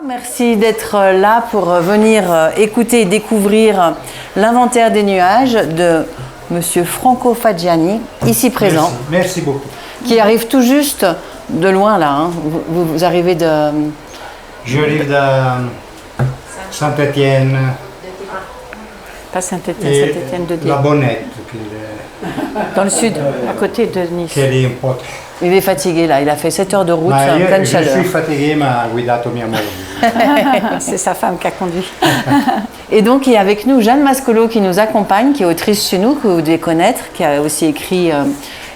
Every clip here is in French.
Merci d'être là pour venir écouter et découvrir l'inventaire des nuages de Monsieur Franco Faggiani, ici présent. Merci beaucoup. Qui arrive tout juste de loin là. Hein. Vous arrivez de... J'arrive de Saint-Étienne. Pas Saint-Étienne, Saint-Étienne de Dieu. La Bonnette. Dans le sud, à côté de Nice. Il est fatigué là, il a fait 7 heures de route en pleine chaleur. Je suis fatigué, mais a guidato mia moglie. C'est sa femme qui a conduit. Et donc il y a avec nous Jeanne Mascolo qui nous accompagne, qui est autrice chez nous, que vous devez connaître, qui a aussi écrit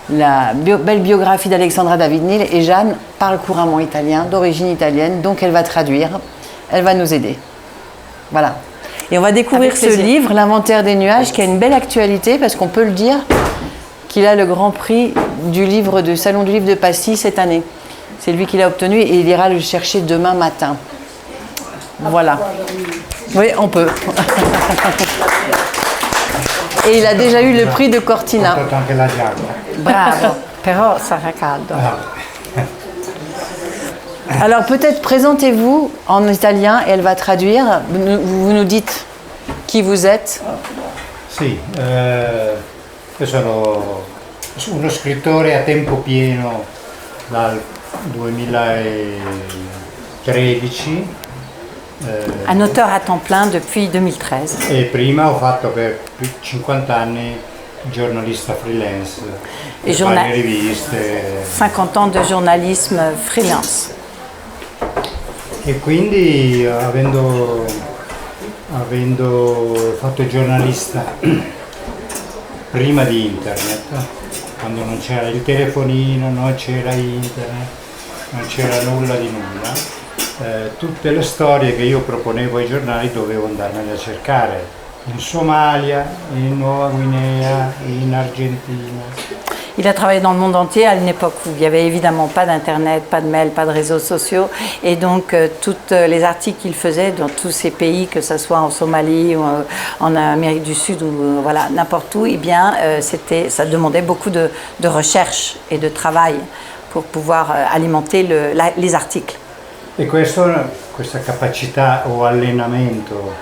la belle biographie d'Alexandra David-Néel. Et Jeanne parle couramment italien, d'origine italienne, donc elle va traduire, elle va nous aider. Voilà. Et on va découvrir ce livre, L'inventaire des nuages, qui a une belle actualité, parce qu'on peut le dire, qu'il a le grand prix du Salon du Livre de Passy cette année. C'est lui qui l'a obtenu et il ira le chercher demain matin. Voilà. Oui, on peut. Et il a déjà eu le prix de Cortina. Bravo, però sarà caldo. Alors peut-être présentez-vous en italien et elle va traduire. Vous nous dites qui vous êtes. Sì, io sono uno scrittore a tempo pieno dal 2013. Un auteur à temps plein depuis 2013. E prima ho fatto per più di 50 anni giornalista freelance, et per varie riviste. 50 ans de journalisme freelance. E quindi avendo fatto il giornalista prima di internet, quando non c'era il telefonino, non c'era internet, non c'era nulla di nulla, tutte le storie che io proponevo ai giornali dovevo andarmele a cercare in Somalia, in Nuova Guinea, in Argentina. Il a travaillé dans le monde entier à une époque où il n'y avait évidemment pas d'internet, pas de mail, pas de réseaux sociaux, et donc tous les articles qu'il faisait dans tous ces pays, que ce soit en Somalie ou en Amérique du Sud ou voilà n'importe où, eh bien ça demandait beaucoup de recherche et de travail pour pouvoir alimenter les articles. E questa capacità o allenamento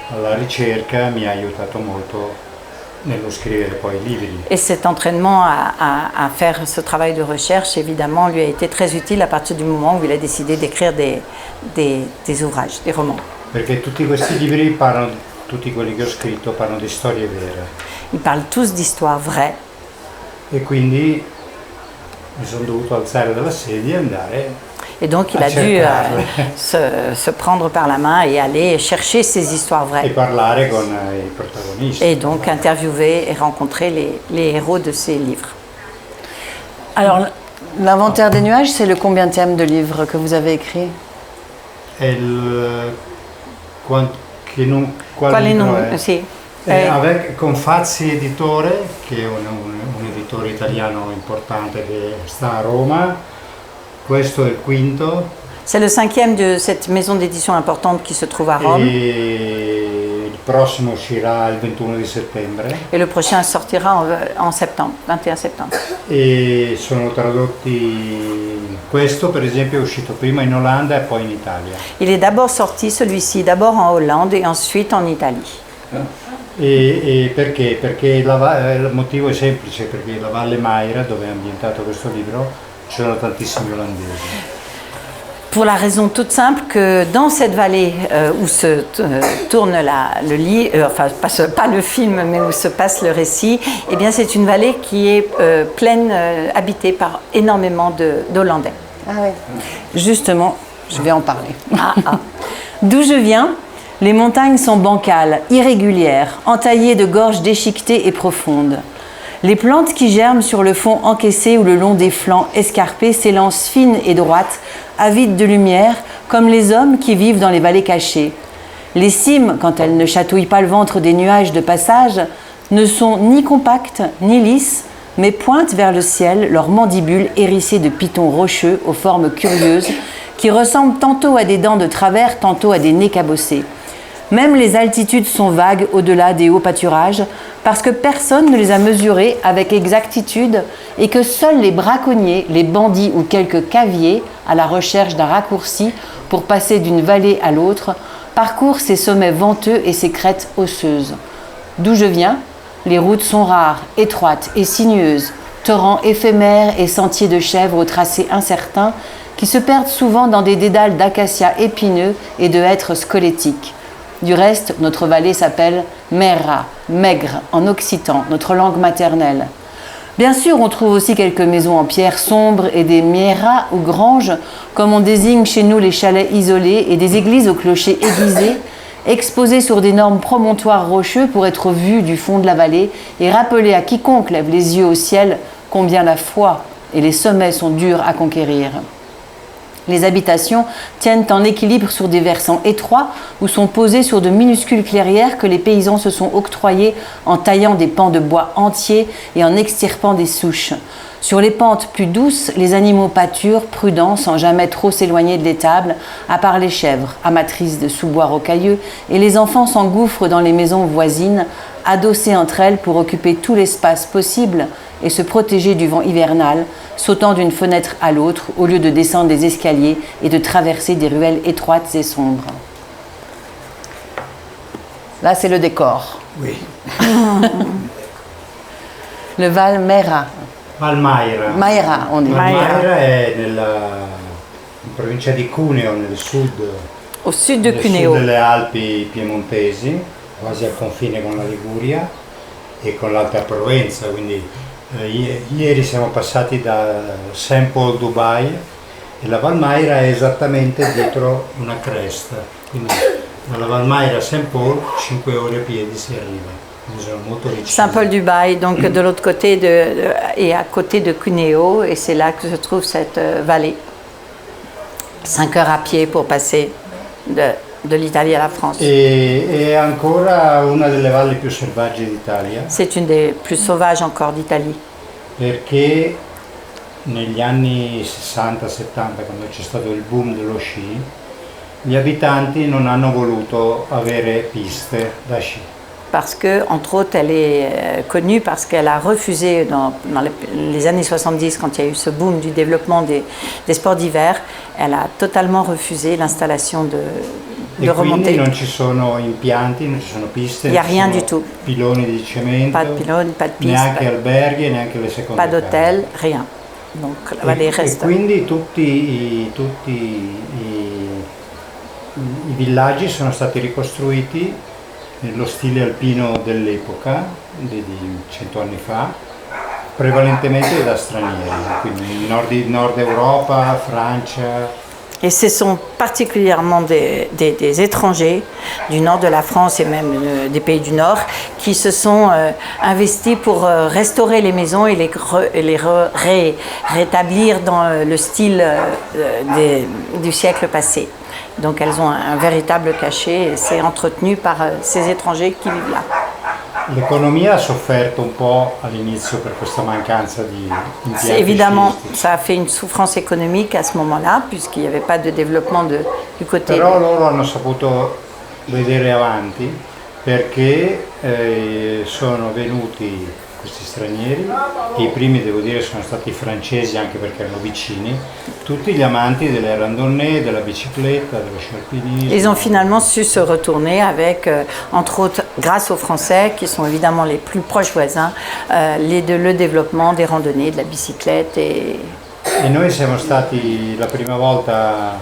alla ricerca mi ha aiutato molto nello scrivere poi i libri. Et cet entraînement à faire ce travail de recherche, évidemment, lui a été très utile à partir du moment où il a décidé d'écrire des ouvrages, des romans. Perché tutti questi libri parlano, tutti quelli che ho scritto parlano di storie vere. Ils parlent tous d'histoires vraies. E quindi mi sono dovuto alzare dalla sedia e andare. Et donc il a dû se prendre par la main et aller chercher ces histoires vraies. E parlare con i protagonisti. Et donc interviewer et rencontrer les héros de ces livres. Alors, L'inventaire des nuages, c'est le combienième de livres que vous avez écrit? Quale nome? Sì. Con Fazzi Editore, che è un editore italiano importante che sta a Roma. Questo è il quinto. C'est le 5e de cette maison d'édition importante qui se trouve à Rome. E il prossimo uscirà il 21 di settembre. Et le prochain sortira en septembre, 21 septembre. E sono tradotti. Questo per esempio è uscito prima in Olanda e poi in Italia. Il est d'abord sorti celui-ci d'abord en Hollande et ensuite en Italie. E perché? Perché il motivo è semplice, perché la Valle Maira, dove è ambientato questo libro, c'erano tantissimi olandesi. Pour la raison toute simple que dans cette vallée où se tourne le lit, enfin pas le film, mais où se passe le récit, eh bien c'est une vallée qui est pleine, habitée par énormément d'Hollandais. Ah oui. Justement, je vais en parler. D'où je viens, les montagnes sont bancales, irrégulières, entaillées de gorges déchiquetées et profondes. Les plantes qui germent sur le fond encaissé ou le long des flancs escarpés s'élancent fines et droites, avides de lumière, comme les hommes qui vivent dans les vallées cachées. Les cimes, quand elles ne chatouillent pas le ventre des nuages de passage, ne sont ni compactes ni lisses, mais pointent vers le ciel leurs mandibules hérissées de pitons rocheux aux formes curieuses, qui ressemblent tantôt à des dents de travers, tantôt à des nez cabossés. Même les altitudes sont vagues au-delà des hauts pâturages, parce que personne ne les a mesurées avec exactitude et que seuls les braconniers, les bandits ou quelques caviers, à la recherche d'un raccourci pour passer d'une vallée à l'autre, parcourent ces sommets venteux et ces crêtes osseuses. D'où je viens, les routes sont rares, étroites et sinueuses, torrents éphémères et sentiers de chèvres au tracé incertain qui se perdent souvent dans des dédales d'acacias épineux et de hêtres squelettiques. Du reste, notre vallée s'appelle Merra, maigre en occitan, notre langue maternelle. Bien sûr, on trouve aussi quelques maisons en pierre sombre et des mieras ou granges, comme on désigne chez nous les chalets isolés, et des églises au clocher aiguisé, exposées sur d'énormes promontoires rocheux pour être vus du fond de la vallée et rappeler à quiconque lève les yeux au ciel combien la foi et les sommets sont durs à conquérir. Les habitations tiennent en équilibre sur des versants étroits ou sont posées sur de minuscules clairières que les paysans se sont octroyées en taillant des pans de bois entiers et en extirpant des souches. Sur les pentes plus douces, les animaux pâturent, prudents, sans jamais trop s'éloigner de l'étable, à part les chèvres, amatrices de sous-bois rocailleux, et les enfants s'engouffrent dans les maisons voisines, adossées entre elles pour occuper tout l'espace possible et se protéger du vent hivernal, sautant d'une fenêtre à l'autre au lieu de descendre des escaliers et de traverser des ruelles étroites et sombres. Là, c'est le décor. Oui. Le Val Maira. Valmaira. Maira, on dit. Valmaira è in provincia di Cuneo, nel sud. Au sud de nel Cuneo. sud delle Alpi piemontesi, quasi al confine con la Liguria e con l'Alta Provenza, quindi ieri siamo passati da St. Paul Dubai e la Valmaira è esattamente dietro una cresta, quindi dalla Valmaira a St. Paul 5 ore a piedi si arriva. Saint-Paul-du-Bail, donc de l'autre côté et à côté de Cuneo, et c'est là que se trouve cette vallée. 5 heures à pied pour passer de l'Italie à la France. È ancora una delle valli più selvagge d'Italia. C'est une des plus sauvages encore d'Italie. Perché negli anni 60-70, quando c'è stato il boom dello sci, gli abitanti non hanno voluto avere piste da sci. Parce que, entre autres, elle est connue parce qu'elle a refusé, dans les années 70, quand il y a eu ce boom du développement des sports d'hiver, elle a totalement refusé l'installation de remontée. Non ci sono impianti, non ci sono piste, il n'y a rien du tout. Piloni di cemento, pas de piloni, pas de piste, neanche alberghi, neanche le seconde pas d'hôtel, rien. Donc la vallée reste. E quindi tutti i villaggi sono stati ricostruiti nello stile alpino dell'epoca, di 100 anni fa, prevalentemente da stranieri, quindi Nord Europa, Francia. Et ce sont particulièrement des étrangers du nord de la France et même des pays du Nord qui se sont investis pour restaurer les maisons et les rétablir dans le style du siècle passé. Donc elles ont un véritable cachet et c'est entretenu par ces étrangers qui vivent là. L'economia ha sofferto un po' all'inizio per questa mancanza di impianti. Évidemment, ça a fait une souffrance économique à ce moment-là, puisqu'il n'y avait pas de développement du côté. Però loro hanno saputo vedere avanti perché sono venuti questi stranieri, che i primi devo dire sono stati francesi anche perché erano vicini, tutti gli amanti delle randonnée, della bicicletta, dello sci alpinismo. Ils ont finalement su se retourner avec, entre autres, grâce aux Français, qui sont évidemment les plus proches voisins, le développement des randonnées, de la bicyclette et noi siamo stati la prima volta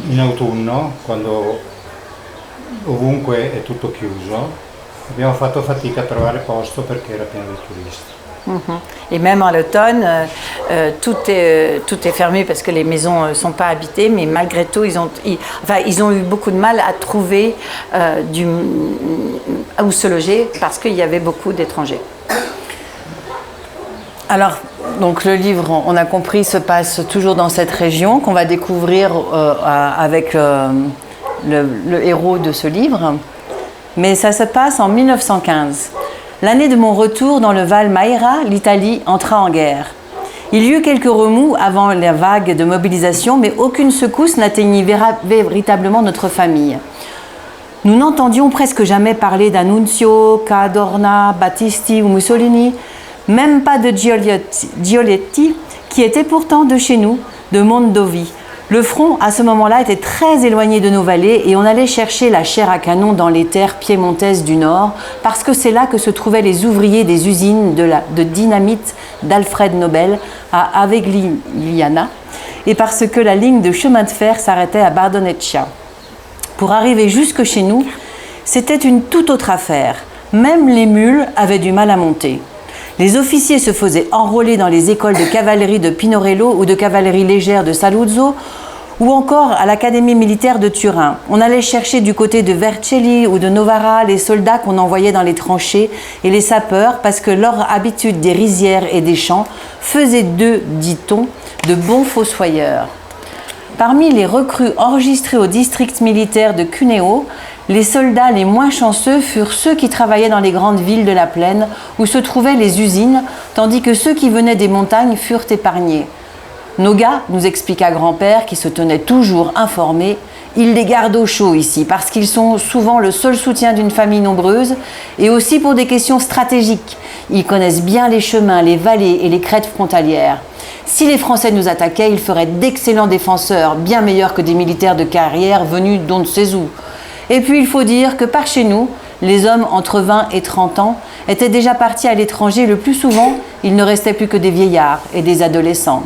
in autunno, quando ovunque è tutto chiuso. Abbiamo fatto fatica a trovare posto perché era pieno di turisti. Et même à l'automne, tout est fermé parce que les maisons ne sont pas habitées, mais malgré tout, ils ont eu beaucoup de mal à trouver où se loger parce qu'il y avait beaucoup d'étrangers. Alors, donc le livre, on a compris, se passe toujours dans cette région qu'on va découvrir avec le héros de ce livre. Mais ça se passe en 1915. L'année de mon retour dans le Val Maira, l'Italie entra en guerre. Il y eut quelques remous avant la vague de mobilisation, mais aucune secousse n'atteignit véritablement notre famille. Nous n'entendions presque jamais parler d'Annunzio, Cadorna, Battisti ou Mussolini, même pas de Giolitti, qui était pourtant de chez nous, de Mondovi. Le front, à ce moment-là, était très éloigné de nos vallées et on allait chercher la chair à canon dans les terres piémontaises du Nord, parce que c'est là que se trouvaient les ouvriers des usines de dynamite d'Alfred Nobel à Avegliana, et parce que la ligne de chemin de fer s'arrêtait à Bardonecchia. Pour arriver jusque chez nous, c'était une toute autre affaire. Même les mules avaient du mal à monter. Les officiers se faisaient enrôler dans les écoles de cavalerie de Pinorello ou de cavalerie légère de Saluzzo, ou encore à l'académie militaire de Turin. On allait chercher du côté de Vercelli ou de Novara les soldats qu'on envoyait dans les tranchées et les sapeurs, parce que leur habitude des rizières et des champs faisait d'eux, dit-on, de bons fossoyeurs. Parmi les recrues enregistrées au district militaire de Cuneo, les soldats les moins chanceux furent ceux qui travaillaient dans les grandes villes de la plaine où se trouvaient les usines, tandis que ceux qui venaient des montagnes furent épargnés. Nos gars, nous expliqua grand-père, qui se tenait toujours informé, ils les gardent au chaud ici, parce qu'ils sont souvent le seul soutien d'une famille nombreuse, et aussi pour des questions stratégiques. Ils connaissent bien les chemins, les vallées et les crêtes frontalières. Si les Français nous attaquaient, ils feraient d'excellents défenseurs, bien meilleurs que des militaires de carrière venus d'on ne sait où. Et puis il faut dire que par chez nous, les hommes entre 20 et 30 ans étaient déjà partis à l'étranger. Le plus souvent, il ne restait plus que des vieillards et des adolescents.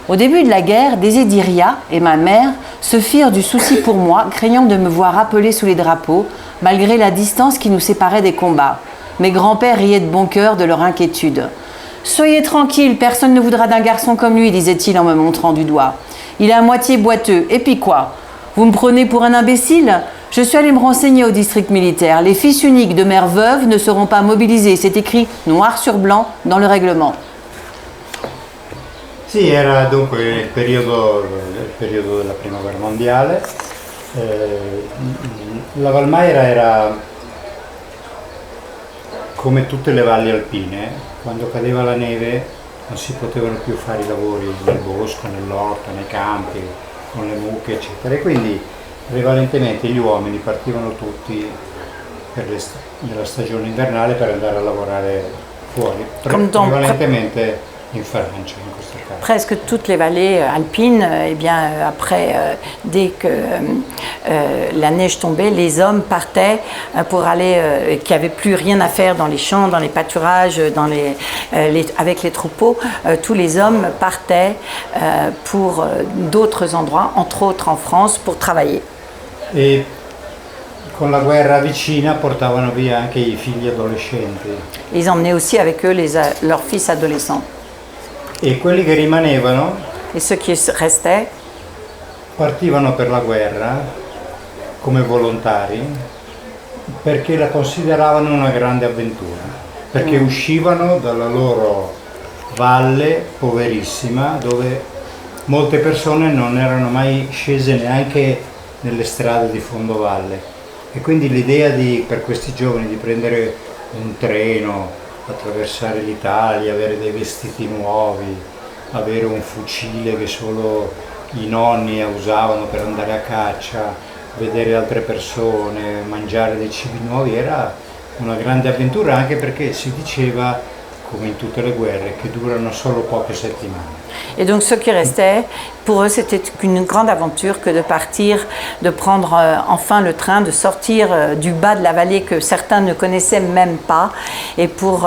Au début de la guerre, Desideria et ma mère se firent du souci pour moi, craignant de me voir appeler sous les drapeaux, malgré la distance qui nous séparait des combats. Mes grands-pères riaient de bon cœur de leur inquiétude. « Soyez tranquille, personne ne voudra d'un garçon comme lui, disait-il en me montrant du doigt. Il est à moitié boiteux, et puis quoi ? Vous me prenez pour un imbécile ? Je suis allé me renseigner au district militaire. Les fils uniques de mères veuves ne seront pas mobilisés. C'est écrit noir sur blanc dans le règlement. » Sì, era dunque il periodo della Prima Guerra Mondiale. La Valmaera era come tutte le valli alpine, quando cadeva la neve non si potevano più fare i lavori nel bosco, nell'orto, nei campi, con le mucche, eccetera. E quindi prevalentemente gli uomini partivano tutti nella stagione invernale per andare a lavorare fuori, prevalentemente in Francia in questo caso. Presque toutes les vallées alpines, eh bien, après, dès que la neige tombait, les hommes partaient pour aller, qui n'avaient plus rien à faire dans les champs, dans les pâturages, avec les troupeaux. Tous les hommes partaient pour d'autres endroits, entre autres en France, pour travailler. E con la guerra vicina portavano via anche i figli adolescenti. Ils emmenaient aussi avec eux leurs fils adolescents. E quelli che rimanevano Et ceux qui restaient partivano per la guerra come volontari perché la consideravano una grande avventura, perché uscivano dalla loro valle poverissima dove molte persone non erano mai scese neanche nelle strade di fondovalle, e quindi l'idea per questi giovani di prendere un treno, attraversare l'Italia, avere dei vestiti nuovi, avere un fucile che solo i nonni usavano per andare a caccia, vedere altre persone, mangiare dei cibi nuovi, era una grande avventura, anche perché si diceva, come in tutte le guerre, che durano solo poche settimane. Et donc ceux qui restaient, pour eux c'était une grande aventure que de partir, de prendre enfin le train, de sortir du bas de la vallée que certains ne connaissaient même pas, et pour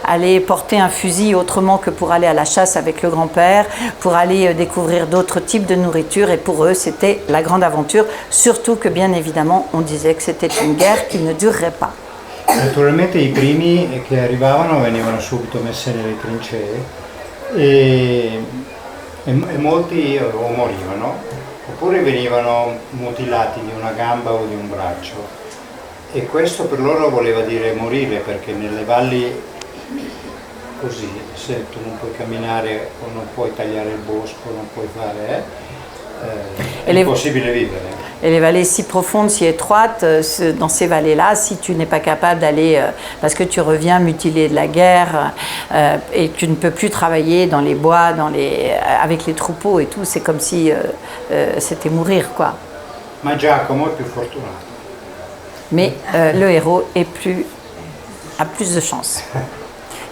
aller porter un fusil autrement que pour aller à la chasse avec le grand-père, pour aller découvrir d'autres types de nourriture, et pour eux c'était la grande aventure, surtout que bien évidemment on disait que c'était une guerre qui ne durerait pas. Naturalmente i primi che arrivavano venivano subito messi nelle trincee e molti o morivano oppure venivano mutilati di una gamba o di un braccio, e questo per loro voleva dire morire, perché nelle valli così, se tu non puoi camminare o non puoi tagliare il bosco, non puoi fare, è impossibile vivere. Et les vallées si profondes, si étroites, dans ces vallées-là, si tu n'es pas capable d'aller, parce que tu reviens mutilé de la guerre et tu ne peux plus travailler dans les bois, avec les troupeaux et tout, c'est comme si c'était mourir, quoi. Ma Giacomo è più fortunato. Mais le héros a plus de chance.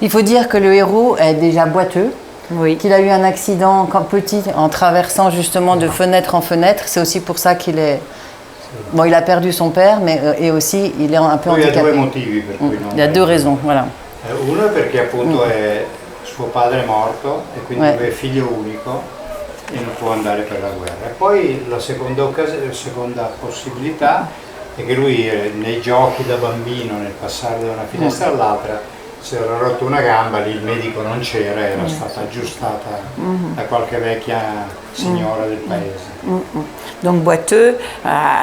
Il faut dire que le héros est déjà boiteux, Oui. qu'il a eu un accident quand petit en traversant justement de fenêtre en fenêtre. C'est aussi pour ça qu'il est... Bon, il a perdu son père, mais et aussi il est un peu Lui ha handicapé. due motivi per cui non Il y a deux raisons, voilà. Uno è perché appunto suo padre è morto e quindi Ouais. lui è figlio unico e non può andare per la guerra. E poi la seconda possibilità è che lui nei giochi da bambino, nel passare da una finestra all'altra, si era rotto una gamba, lì il medico non c'era, era stata aggiustata da qualche vecchia signora del paese. Donc boiteux,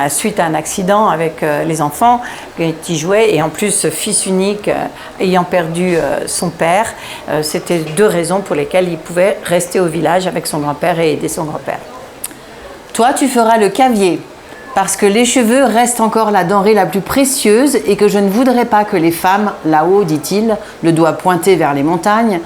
suite à un accident avec les enfants qui jouaient, et en plus fils unique ayant perdu son père, c'était deux raisons pour lesquelles il pouvait rester au village avec son grand-père et aider son grand-père. Toi, tu feras le cavier, parce que les cheveux restent encore la denrée la plus précieuse et que je ne voudrais pas que les femmes, là-haut, dit-il, le doigt pointé vers les montagnes,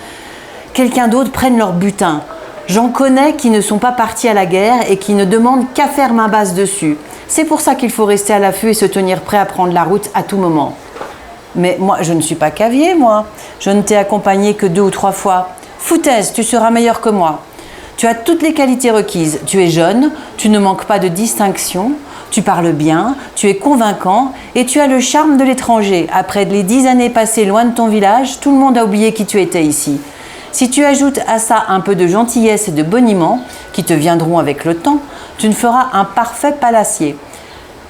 quelqu'un d'autre prenne leur butin. J'en connais qui ne sont pas partis à la guerre et qui ne demandent qu'à faire main basse dessus. C'est pour ça qu'il faut rester à l'affût et se tenir prêt à prendre la route à tout moment. Mais moi, je ne suis pas cavier, moi. Je ne t'ai accompagné que 2 ou 3 fois. Foutaise, tu seras meilleur que moi. Tu as toutes les qualités requises. Tu es jeune, tu ne manques pas de distinction, tu parles bien, tu es convaincant et tu as le charme de l'étranger. Après les 10 années passées loin de ton village, tout le monde a oublié qui tu étais ici. Si tu ajoutes à ça un peu de gentillesse et de boniment, qui te viendront avec le temps, tu ne feras un parfait palacier.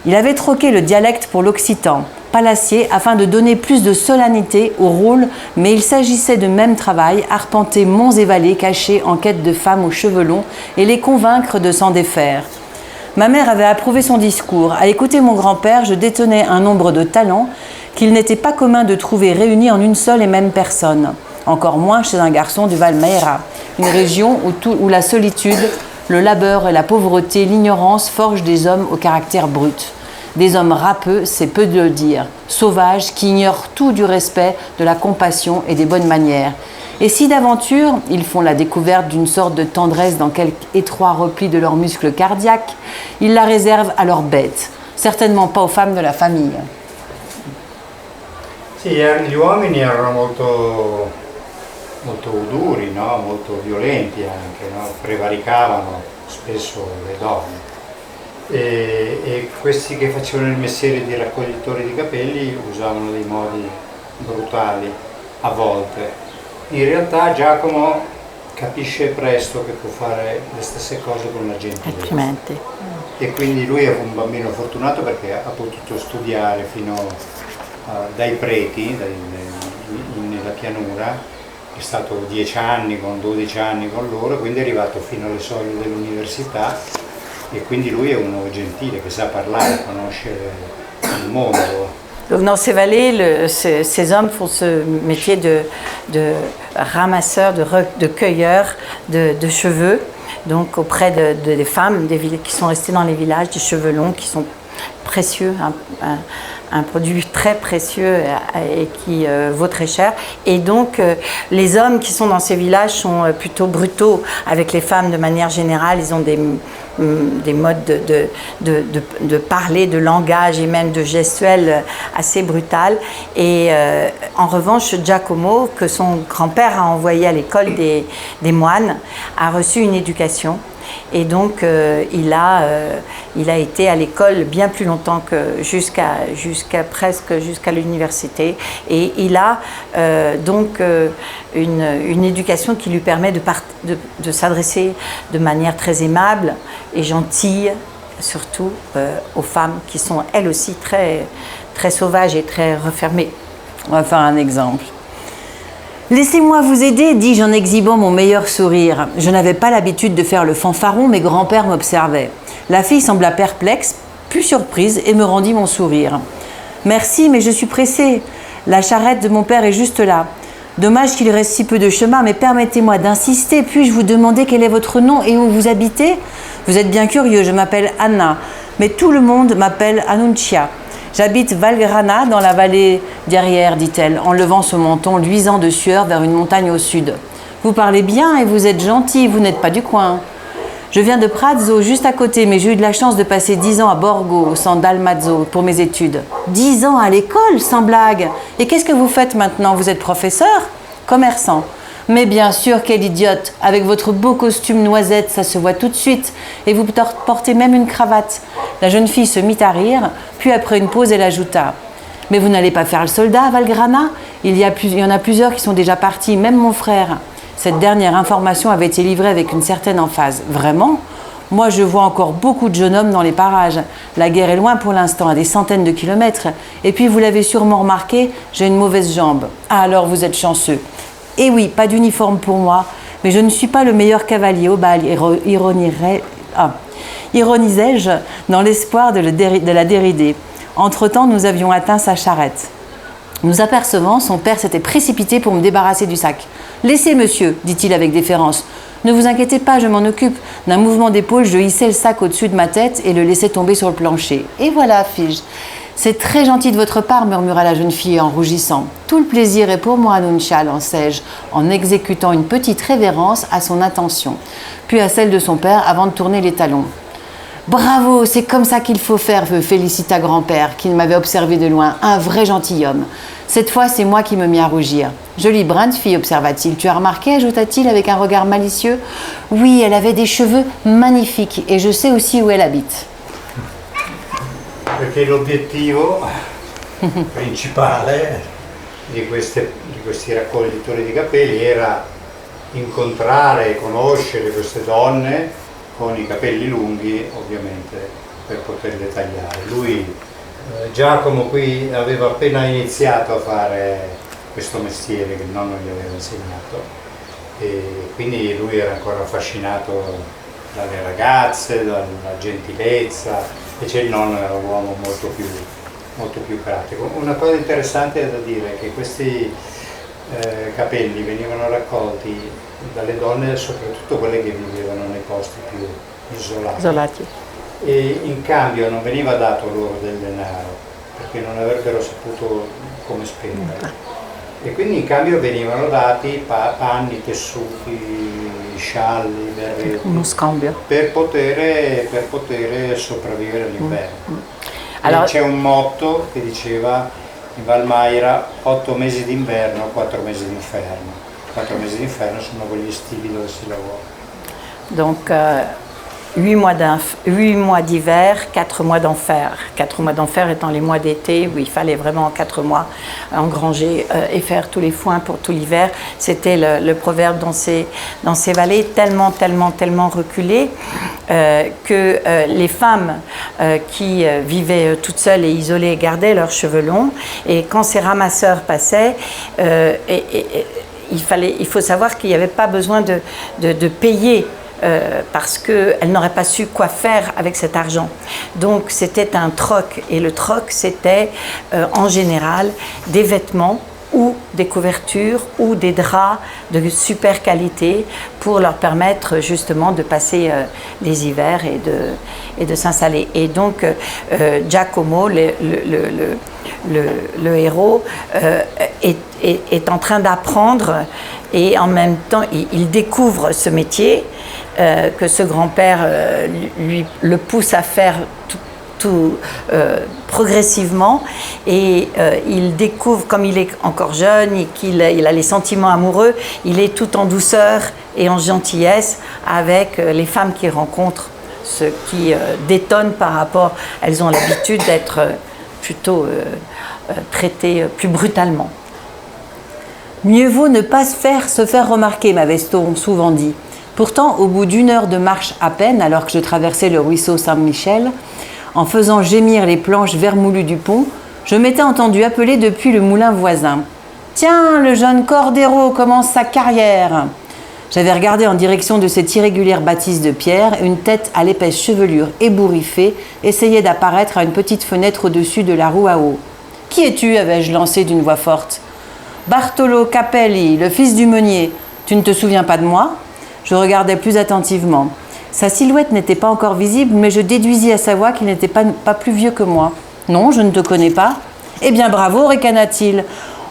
Il avait troqué le dialecte pour l'occitan, palacier, afin de donner plus de solennité au rôle, mais il s'agissait de même travail, arpenter monts et vallées cachés en quête de femmes aux cheveux longs et les convaincre de s'en défaire. Ma mère avait approuvé son discours. À écouter mon grand-père, je détenais un nombre de talents qu'il n'était pas commun de trouver réunis en une seule et même personne. Encore moins chez un garçon du Valmeira, une région où la solitude, le labeur et la pauvreté, l'ignorance forgent des hommes au caractère brut. Des hommes râpeux, c'est peu de le dire, sauvages, qui ignorent tout du respect, de la compassion et des bonnes manières. Et si d'aventure, ils font la découverte d'une sorte de tendresse dans quelque étroit repli de leurs muscles cardiaques, ils la réservent à leurs bêtes, certainement pas aux femmes de la famille. Sì, gli uomini erano molto duri, no? Molto violenti anche, no? Prevaricavano spesso le donne. E questi che facevano il mestiere di raccoglitori di capelli usavano dei modi brutali a volte. In realtà Giacomo capisce presto che può fare le stesse cose con la gentilezza. Altrimenti. E quindi lui è un bambino fortunato perché ha potuto studiare fino dai preti, nella pianura, è stato 10 anni, 12 anni con loro, quindi è arrivato fino alle soglie dell'università e quindi lui è uno gentile che sa parlare, conosce il mondo. Donc dans ces vallées, ces hommes font ce métier de ramasseurs, de cueilleurs de cheveux, donc auprès des femmes qui sont restées dans les villages, des cheveux longs qui sont précieux, un produit très précieux et qui vaut très cher. Et donc les hommes qui sont dans ces villages sont plutôt brutaux avec les femmes de manière générale. Ils ont des modes de parler, de langage et même de gestuelle assez brutal. Et en revanche, Giacomo, que son grand-père a envoyé à l'école des moines, a reçu une éducation. Et donc il a été à l'école bien plus longtemps que jusqu'à l'université, et il a donc une éducation qui lui permet de s'adresser de manière très aimable et gentille, surtout aux femmes qui sont elles aussi très, très sauvages et très refermées. On va faire un exemple. Laissez-moi vous aider, dis-je en exhibant mon meilleur sourire. Je n'avais pas l'habitude de faire le fanfaron, mais grand-père m'observait. La fille sembla perplexe, puis surprise, et me rendit mon sourire. Merci, mais je suis pressée. La charrette de mon père est juste là. Dommage qu'il reste si peu de chemin, mais permettez-moi d'insister. Puis-je vous demander quel est votre nom et où vous habitez? Vous êtes bien curieux, je m'appelle Anna, mais tout le monde m'appelle Annuncia. J'habite Valgrana, dans la vallée derrière, dit-elle, en levant son menton luisant de sueur vers une montagne au sud. Vous parlez bien et vous êtes gentil, vous n'êtes pas du coin. Je viens de Prazzo, juste à côté, mais j'ai eu de la chance de passer 10 ans à Borgo, au San Dalmazzo, pour mes études. 10 ans à l'école, sans blague. Et qu'est-ce que vous faites maintenant? Vous êtes professeur? Commerçant. Mais bien sûr, quelle idiote. Avec votre beau costume noisette, ça se voit tout de suite. Et vous portez même une cravate. La jeune fille se mit à rire, puis après une pause, elle ajouta: mais vous n'allez pas faire le soldat à Valgrana? Il y en a plusieurs qui sont déjà partis, même mon frère. Cette dernière information avait été livrée avec une certaine emphase. Vraiment? Moi, je vois encore beaucoup de jeunes hommes dans les parages. La guerre est loin pour l'instant, à des centaines de kilomètres. Et puis, vous l'avez sûrement remarqué, j'ai une mauvaise jambe. Ah, alors vous êtes chanceux. Et oui, pas d'uniforme pour moi, mais je ne suis pas le meilleur cavalier au bal, ironisais-je dans l'espoir de la dérider. Entre-temps, nous avions atteint sa charrette. Nous apercevant, son père s'était précipité pour me débarrasser du sac. « Laissez, monsieur, dit-il avec déférence. Ne vous inquiétez pas, je m'en occupe. » D'un mouvement d'épaule, je hissai le sac au-dessus de ma tête et le laissai tomber sur le plancher. « Et voilà, fis-je. C'est très gentil de votre part, murmura la jeune fille en rougissant. Tout le plaisir est pour moi, Nunzia, lançai-je, en exécutant une petite révérence à son intention, puis à celle de son père avant de tourner les talons. Bravo, c'est comme ça qu'il faut faire, félicita grand-père, qui m'avait observé de loin, un vrai gentilhomme. Cette fois, c'est moi qui me mis à rougir. Jolie brune fille, observa-t-il. Tu as remarqué, ajouta-t-il avec un regard malicieux. Oui, elle avait des cheveux magnifiques et je sais aussi où elle habite. Perché l'obiettivo principale di questi raccoglitori di capelli era incontrare e conoscere queste donne con i capelli lunghi, ovviamente, per poterle tagliare. Lui, Giacomo, qui aveva appena iniziato a fare questo mestiere che il nonno gli aveva insegnato e quindi lui era ancora affascinato dalle ragazze, dalla gentilezza, invece il nonno era un uomo molto più pratico. Una cosa interessante da dire è che questi capelli venivano raccolti dalle donne, soprattutto quelle che vivevano nei posti più isolati. E in cambio non veniva dato loro del denaro perché non avrebbero saputo come spendere. E quindi in cambio venivano dati panni, tessuti, scialli, berretti, uno scambio per poter sopravvivere all'inverno. Allora, c'è un motto che diceva in Valmaira 8 mesi d'inverno, 4 mesi d'inferno. 4 mesi d'inferno sono quegli stili dove si lavora. Donc 8 mois d'hiver, 4 mois d'enfer. 4 mois d'enfer étant les mois d'été où il fallait vraiment 4 mois engranger et faire tous les foins pour tout l'hiver. C'était le proverbe dans ces vallées tellement reculées que les femmes qui vivaient toutes seules et isolées gardaient leurs cheveux longs. Et quand ces ramasseurs passaient, il faut savoir qu'il n'y avait pas besoin de payer parce qu'elle n'aurait pas su quoi faire avec cet argent. Donc c'était un troc et le troc c'était en général des vêtements ou des couvertures ou des draps de super qualité pour leur permettre justement de passer les hivers et de s'installer. Et donc Giacomo, le héros, est en train d'apprendre et en même temps il découvre ce métier que ce grand-père lui le pousse à faire tout progressivement et il découvre, comme il est encore jeune et qu'il a les sentiments amoureux, il est tout en douceur et en gentillesse avec les femmes qu'il rencontre, ce qui détonne par rapport, elles ont l'habitude d'être plutôt traitées plus brutalement. Mieux vaut ne pas se faire remarquer, m'avait-on souvent dit. Pourtant, au bout d'1 heure de marche à peine, alors que je traversais le ruisseau Saint-Michel, en faisant gémir les planches vermoulues du pont, je m'étais entendu appeler depuis le moulin voisin. « Tiens, le jeune Cordero commence sa carrière !» J'avais regardé en direction de cette irrégulière bâtisse de pierre, une tête à l'épaisse chevelure ébouriffée essayait d'apparaître à une petite fenêtre au-dessus de la roue à eau. « Qui es-tu » avais-je lancé d'une voix forte. « Bartolo Capelli, le fils du meunier. Tu ne te souviens pas de moi ?» Je regardais plus attentivement. Sa silhouette n'était pas encore visible, mais je déduisis à sa voix qu'il n'était pas plus vieux que moi. « Non, je ne te connais pas. »« Eh bien, bravo, ricana-t-il.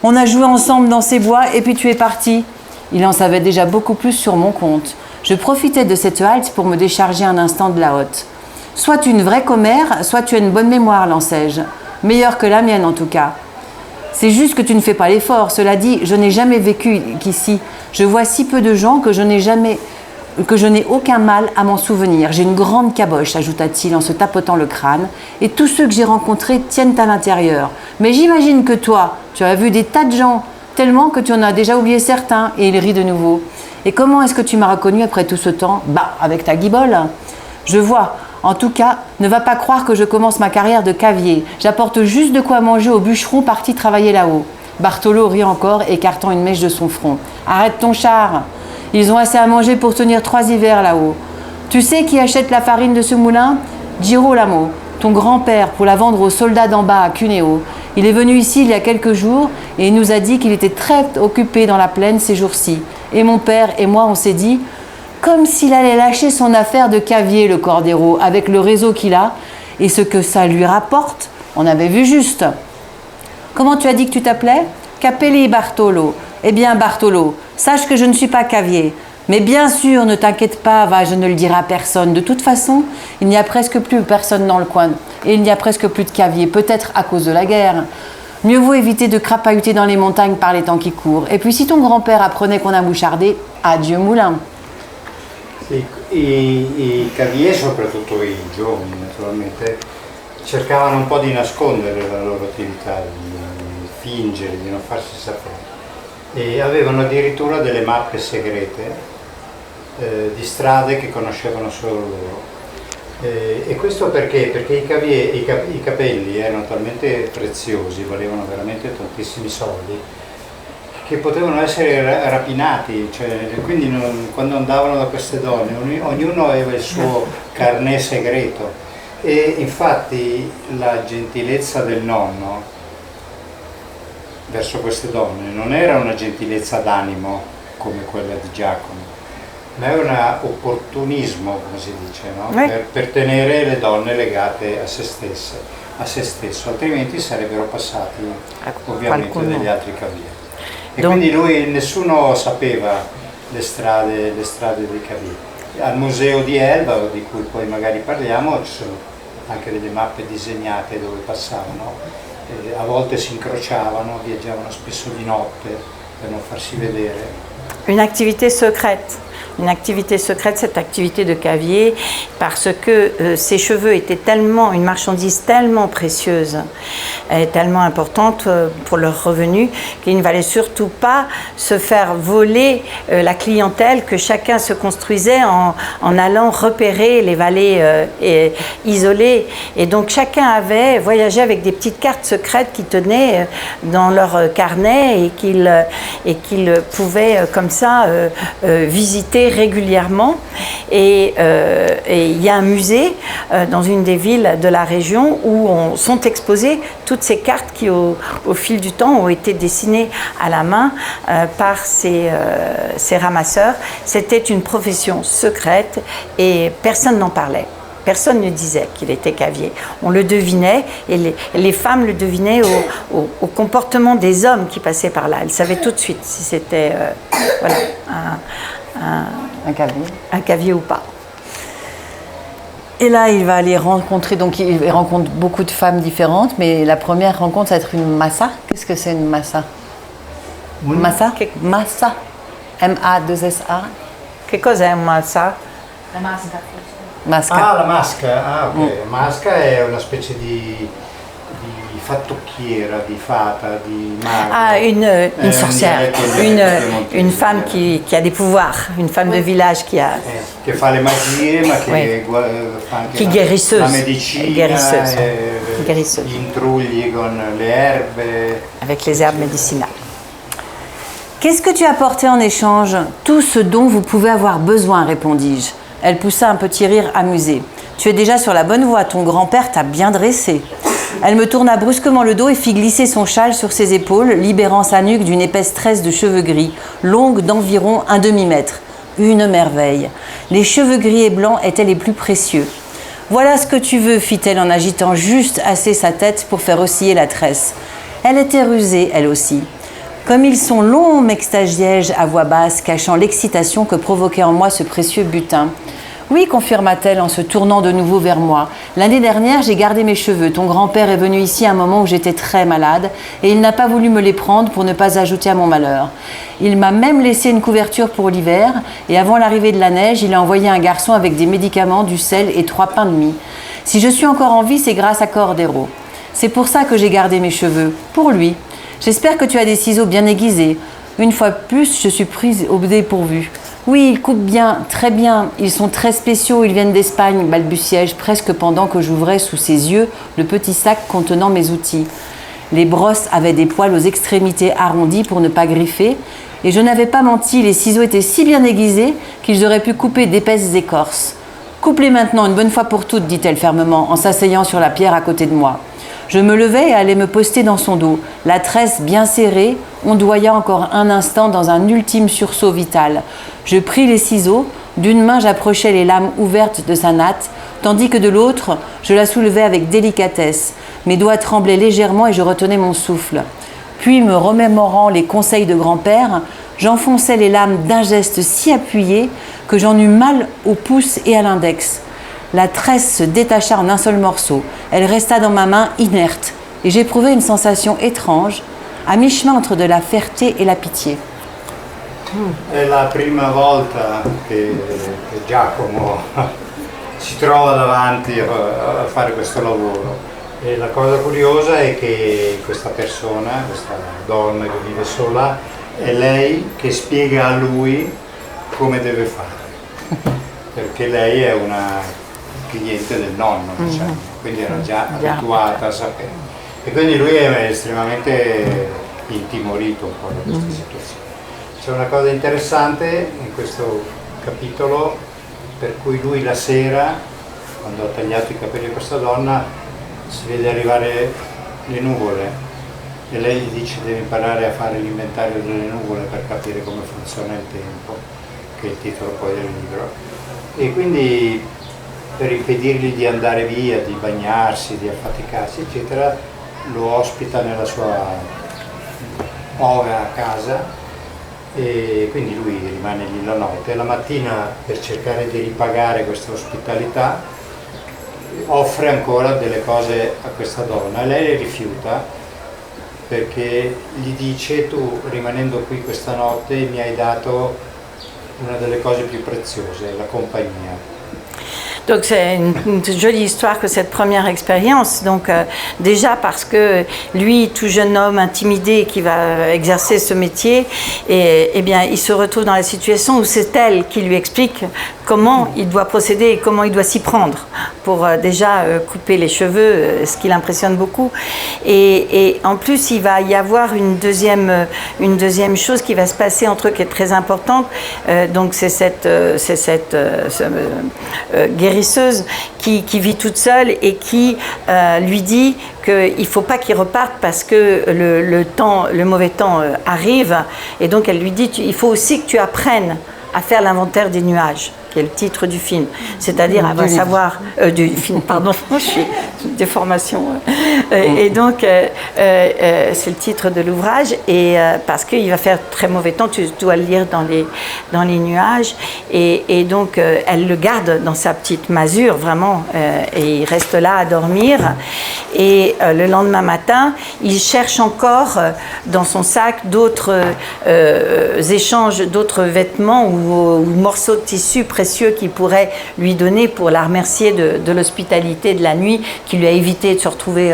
On a joué ensemble dans ces bois et puis tu es parti. » Il en savait déjà beaucoup plus sur mon compte. Je profitais de cette halte pour me décharger un instant de la hotte. Soit tu es une vraie commère, soit tu as une bonne mémoire, lançai-je. Meilleure que la mienne en tout cas. C'est juste que tu ne fais pas l'effort. Cela dit, je n'ai jamais vécu qu'ici. Je vois si peu de gens que je n'ai aucun mal à m'en souvenir. J'ai une grande caboche, ajouta-t-il en se tapotant le crâne, et tous ceux que j'ai rencontrés tiennent à l'intérieur. Mais j'imagine que toi, tu as vu des tas de gens, tellement que tu en as déjà oublié certains. Et il rit de nouveau. Et comment est-ce que tu m'as reconnu après tout ce temps? Bah, avec ta guibole. Je vois. En tout cas, ne va pas croire que je commence ma carrière de cavier. J'apporte juste de quoi manger aux bûcherons partis travailler là-haut. Bartolo rit encore, écartant une mèche de son front. Arrête ton char. Ils ont assez à manger pour tenir 3 hivers là-haut. Tu sais qui achète la farine de ce moulin? Girolamo, ton grand-père, pour la vendre aux soldats d'en bas à Cuneo. Il est venu ici il y a quelques jours et il nous a dit qu'il était très occupé dans la plaine ces jours-ci. Et mon père et moi, on s'est dit, comme s'il allait lâcher son affaire de cavier, le Cordero, avec le réseau qu'il a, et ce que ça lui rapporte, on avait vu juste. Comment tu as dit que tu t'appelais? Capelli Bartolo. Eh bien, Bartolo, sache que je ne suis pas cavier. Mais bien sûr, ne t'inquiète pas, va, je ne le dirai à personne. De toute façon, il n'y a presque plus personne dans le coin. Et il n'y a presque plus de cavier, peut-être à cause de la guerre. Mieux vaut éviter de crapahuter dans les montagnes par les temps qui courent. Et puis si ton grand-père apprenait qu'on a mouchardé, adieu moulin. Sì, i cavier, soprattutto i giovani naturalmente, cercavano un po' di nascondere la loro attività, di fingere, di non farsi sapere. E avevano addirittura delle mappe segrete di strade che conoscevano solo loro. E questo perché? Perché i capelli erano talmente preziosi, valevano veramente tantissimi soldi, che potevano essere rapinati, cioè, quindi quando andavano da queste donne ognuno aveva il suo carnet segreto e infatti la gentilezza del nonno verso queste donne non era una gentilezza d'animo come quella di Giacomo, ma è un opportunismo, come si dice, no? Per tenere le donne legate a se stesso, altrimenti sarebbero passati ovviamente degli altri cavieri. E quindi nessuno sapeva le strade dei cavieri. Al museo di Elba, di cui poi magari parliamo, ci sono anche delle mappe disegnate dove passavano, a volte si incrociavano, viaggiavano spesso di notte per non farsi vedere. Une activité secrète. Une activité secrète, cette activité de cavier, parce que ces cheveux étaient tellement, une marchandise tellement précieuse et tellement importante pour leurs revenus qu'il ne valait surtout pas se faire voler la clientèle, que chacun se construisait en allant repérer les vallées isolées. Et donc chacun avait voyagé avec des petites cartes secrètes qu'ils tenaient dans leur carnet et qu'ils pouvaient comme ça visiter régulièrement. Et il y a un musée dans une des villes de la région où sont exposées toutes ces cartes qui au fil du temps ont été dessinées à la main par ces ramasseurs. C'était une profession secrète et personne n'en parlait. Personne ne disait qu'il était cavier. On le devinait et les femmes le devinaient au comportement des hommes qui passaient par là. Elles savaient tout de suite si c'était voilà, un cavier ou pas. Et là, il va aller rencontrer, donc il rencontre beaucoup de femmes différentes, mais la première rencontre, ça va être une massa. Qu'est-ce que c'est une massa? Une massa? Massa. M-A-2-S-A. Che cos'è un massa? La masca. Masca. Ah, la masca, ok. Masca è una specie di fattucchiera, di fata, di maga. Ah, une sorcière, une femme qui a des pouvoirs, une femme de village qui a... Che fa le magie, ma che fa anche qui guérisseuse. La medicina, guérisseuse. Gli intrugli con le erbe. Avec les herbes médicinales. Qu'est-ce que tu as apporté en échange? Tout ce dont vous pouvez avoir besoin, répondis-je. Elle poussa un petit rire amusé. Tu es déjà sur la bonne voie, ton grand-père t'a bien dressé. Elle me tourna brusquement le dos et fit glisser son châle sur ses épaules, libérant sa nuque d'une épaisse tresse de cheveux gris, longue d'environ un demi-mètre. Une merveille. Les cheveux gris et blancs étaient les plus précieux. Voilà ce que tu veux, fit-elle en agitant juste assez sa tête pour faire osciller la tresse. Elle était rusée, elle aussi. Comme ils sont longs, m'extasiai-je à voix basse, cachant l'excitation que provoquait en moi ce précieux butin. Oui, confirma-t-elle en se tournant de nouveau vers moi. L'année dernière, j'ai gardé mes cheveux. Ton grand-père est venu ici à un moment où j'étais très malade et il n'a pas voulu me les prendre pour ne pas ajouter à mon malheur. Il m'a même laissé une couverture pour l'hiver et avant l'arrivée de la neige, il a envoyé un garçon avec des médicaments, du sel et 3 pains de mie. Si je suis encore en vie, c'est grâce à Cordero. C'est pour ça que j'ai gardé mes cheveux, pour lui. J'espère que tu as des ciseaux bien aiguisés. Une fois de plus, je suis prise au dépourvu. Oui, ils coupent bien, très bien. Ils sont très spéciaux, ils viennent d'Espagne, balbutiai-je presque pendant que j'ouvrais sous ses yeux le petit sac contenant mes outils. Les brosses avaient des poils aux extrémités arrondies pour ne pas griffer, et je n'avais pas menti, les ciseaux étaient si bien aiguisés qu'ils auraient pu couper d'épaisses écorces. « Coupe-les maintenant, une bonne fois pour toutes, dit-elle fermement, en s'asseyant sur la pierre à côté de moi. Je me levai et allai me poster dans son dos. La tresse bien serrée ondoya encore un instant dans un ultime sursaut vital. Je pris les ciseaux, d'une main j'approchai les lames ouvertes de sa natte, tandis que de l'autre, je la soulevai avec délicatesse. Mes doigts tremblaient légèrement et je retenais mon souffle. Puis, me remémorant les conseils de grand-père, j'enfonçai les lames d'un geste si appuyé que j'en eus mal au pouce et à l'index. La tresse se détacha en un seul morceau. Elle resta dans ma main inerte et j'éprouvai une sensation étrange, à mi-chemin entre de la fierté et la pitié. È la prima volta che Giacomo si trova davanti a fare questo lavoro e la cosa curiosa è che questa persona, questa donna che vive sola, è lei che spiega a lui come deve fare, perché lei è una cliente del nonno, diciamo, quindi era già abituata a sapere. E quindi lui è estremamente intimorito un po' da questa situazione. C'è una cosa interessante in questo capitolo per cui lui la sera, quando ha tagliato i capelli a questa donna, si vede arrivare le nuvole e lei gli dice devi imparare a fare l'inventario delle nuvole per capire come funziona il tempo, che è il titolo poi del libro. E quindi per impedirgli di andare via, di bagnarsi, di affaticarsi, eccetera, lo ospita nella sua povera casa e quindi lui rimane lì la notte e la mattina, per cercare di ripagare questa ospitalità, offre ancora delle cose a questa donna e lei le rifiuta perché gli dice tu rimanendo qui questa notte mi hai dato una delle cose più preziose, la compagnia. Donc c'est une jolie histoire que cette première expérience. Donc déjà parce que lui, tout jeune homme intimidé qui va exercer ce métier, et eh bien il se retrouve dans la situation où c'est elle qui lui explique comment il doit procéder et comment il doit s'y prendre pour déjà couper les cheveux, ce qui l'impressionne beaucoup. Et en plus, il va y avoir une deuxième chose qui va se passer entre eux qui est très importante. Donc c'est cette guérisseuse qui vit toute seule et qui lui dit qu'il ne faut pas qu'il reparte parce que le mauvais temps arrive. Et donc elle lui dit il faut aussi que tu apprennes à faire l'inventaire des nuages, qui est le titre du film, c'est-à-dire à savoir du film, pardon, je suis déformation. Et donc c'est le titre de l'ouvrage et parce qu'il va faire très mauvais temps, tu dois le lire dans les nuages et donc elle le garde dans sa petite masure vraiment et il reste là à dormir et le lendemain matin il cherche encore dans son sac d'autres échanges, d'autres vêtements ou morceaux de tissu précieux qu'il pourrait lui donner pour la remercier de l'hospitalité de la nuit qui lui a évité de se retrouver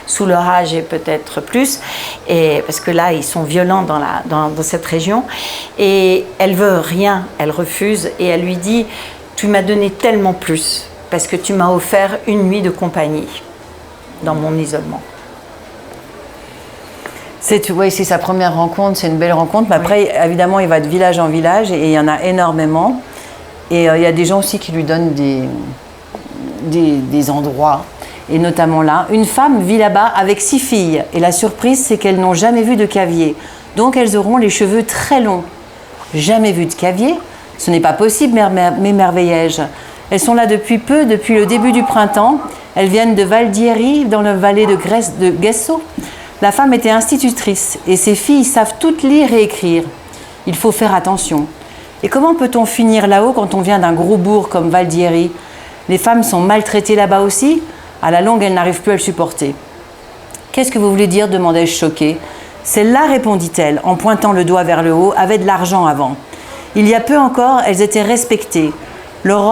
sous l'orage et peut-être plus, et parce que là ils sont violents dans cette région et elle veut rien, elle refuse et elle lui dit tu m'as donné tellement plus parce que tu m'as offert une nuit de compagnie dans mon isolement. C'est sa première rencontre, c'est une belle rencontre. Mais après, évidemment, il va de village en village et il y en a énormément. Et il y a des gens aussi qui lui donnent des endroits. Et notamment là, une femme vit là-bas avec 6 filles. Et la surprise, c'est qu'elles n'ont jamais vu de cavier. Donc, elles auront les cheveux très longs. Jamais vu de cavier? Ce n'est pas possible, m'émerveillai-je. Elles sont là depuis peu, depuis le début du printemps. Elles viennent de Valdieri, dans la vallée de Gesso. La femme était institutrice et ses filles savent toutes lire et écrire. Il faut faire attention. Et comment peut-on finir là-haut quand on vient d'un gros bourg comme Valdieri? Les femmes sont maltraitées là-bas aussi? À la longue, elles n'arrivent plus à le supporter. Qu'est-ce que vous voulez dire? demandai-je choquée. Celle-là, répondit-elle, en pointant le doigt vers le haut, avait de l'argent avant. Il y a peu encore, elles étaient respectées. Leur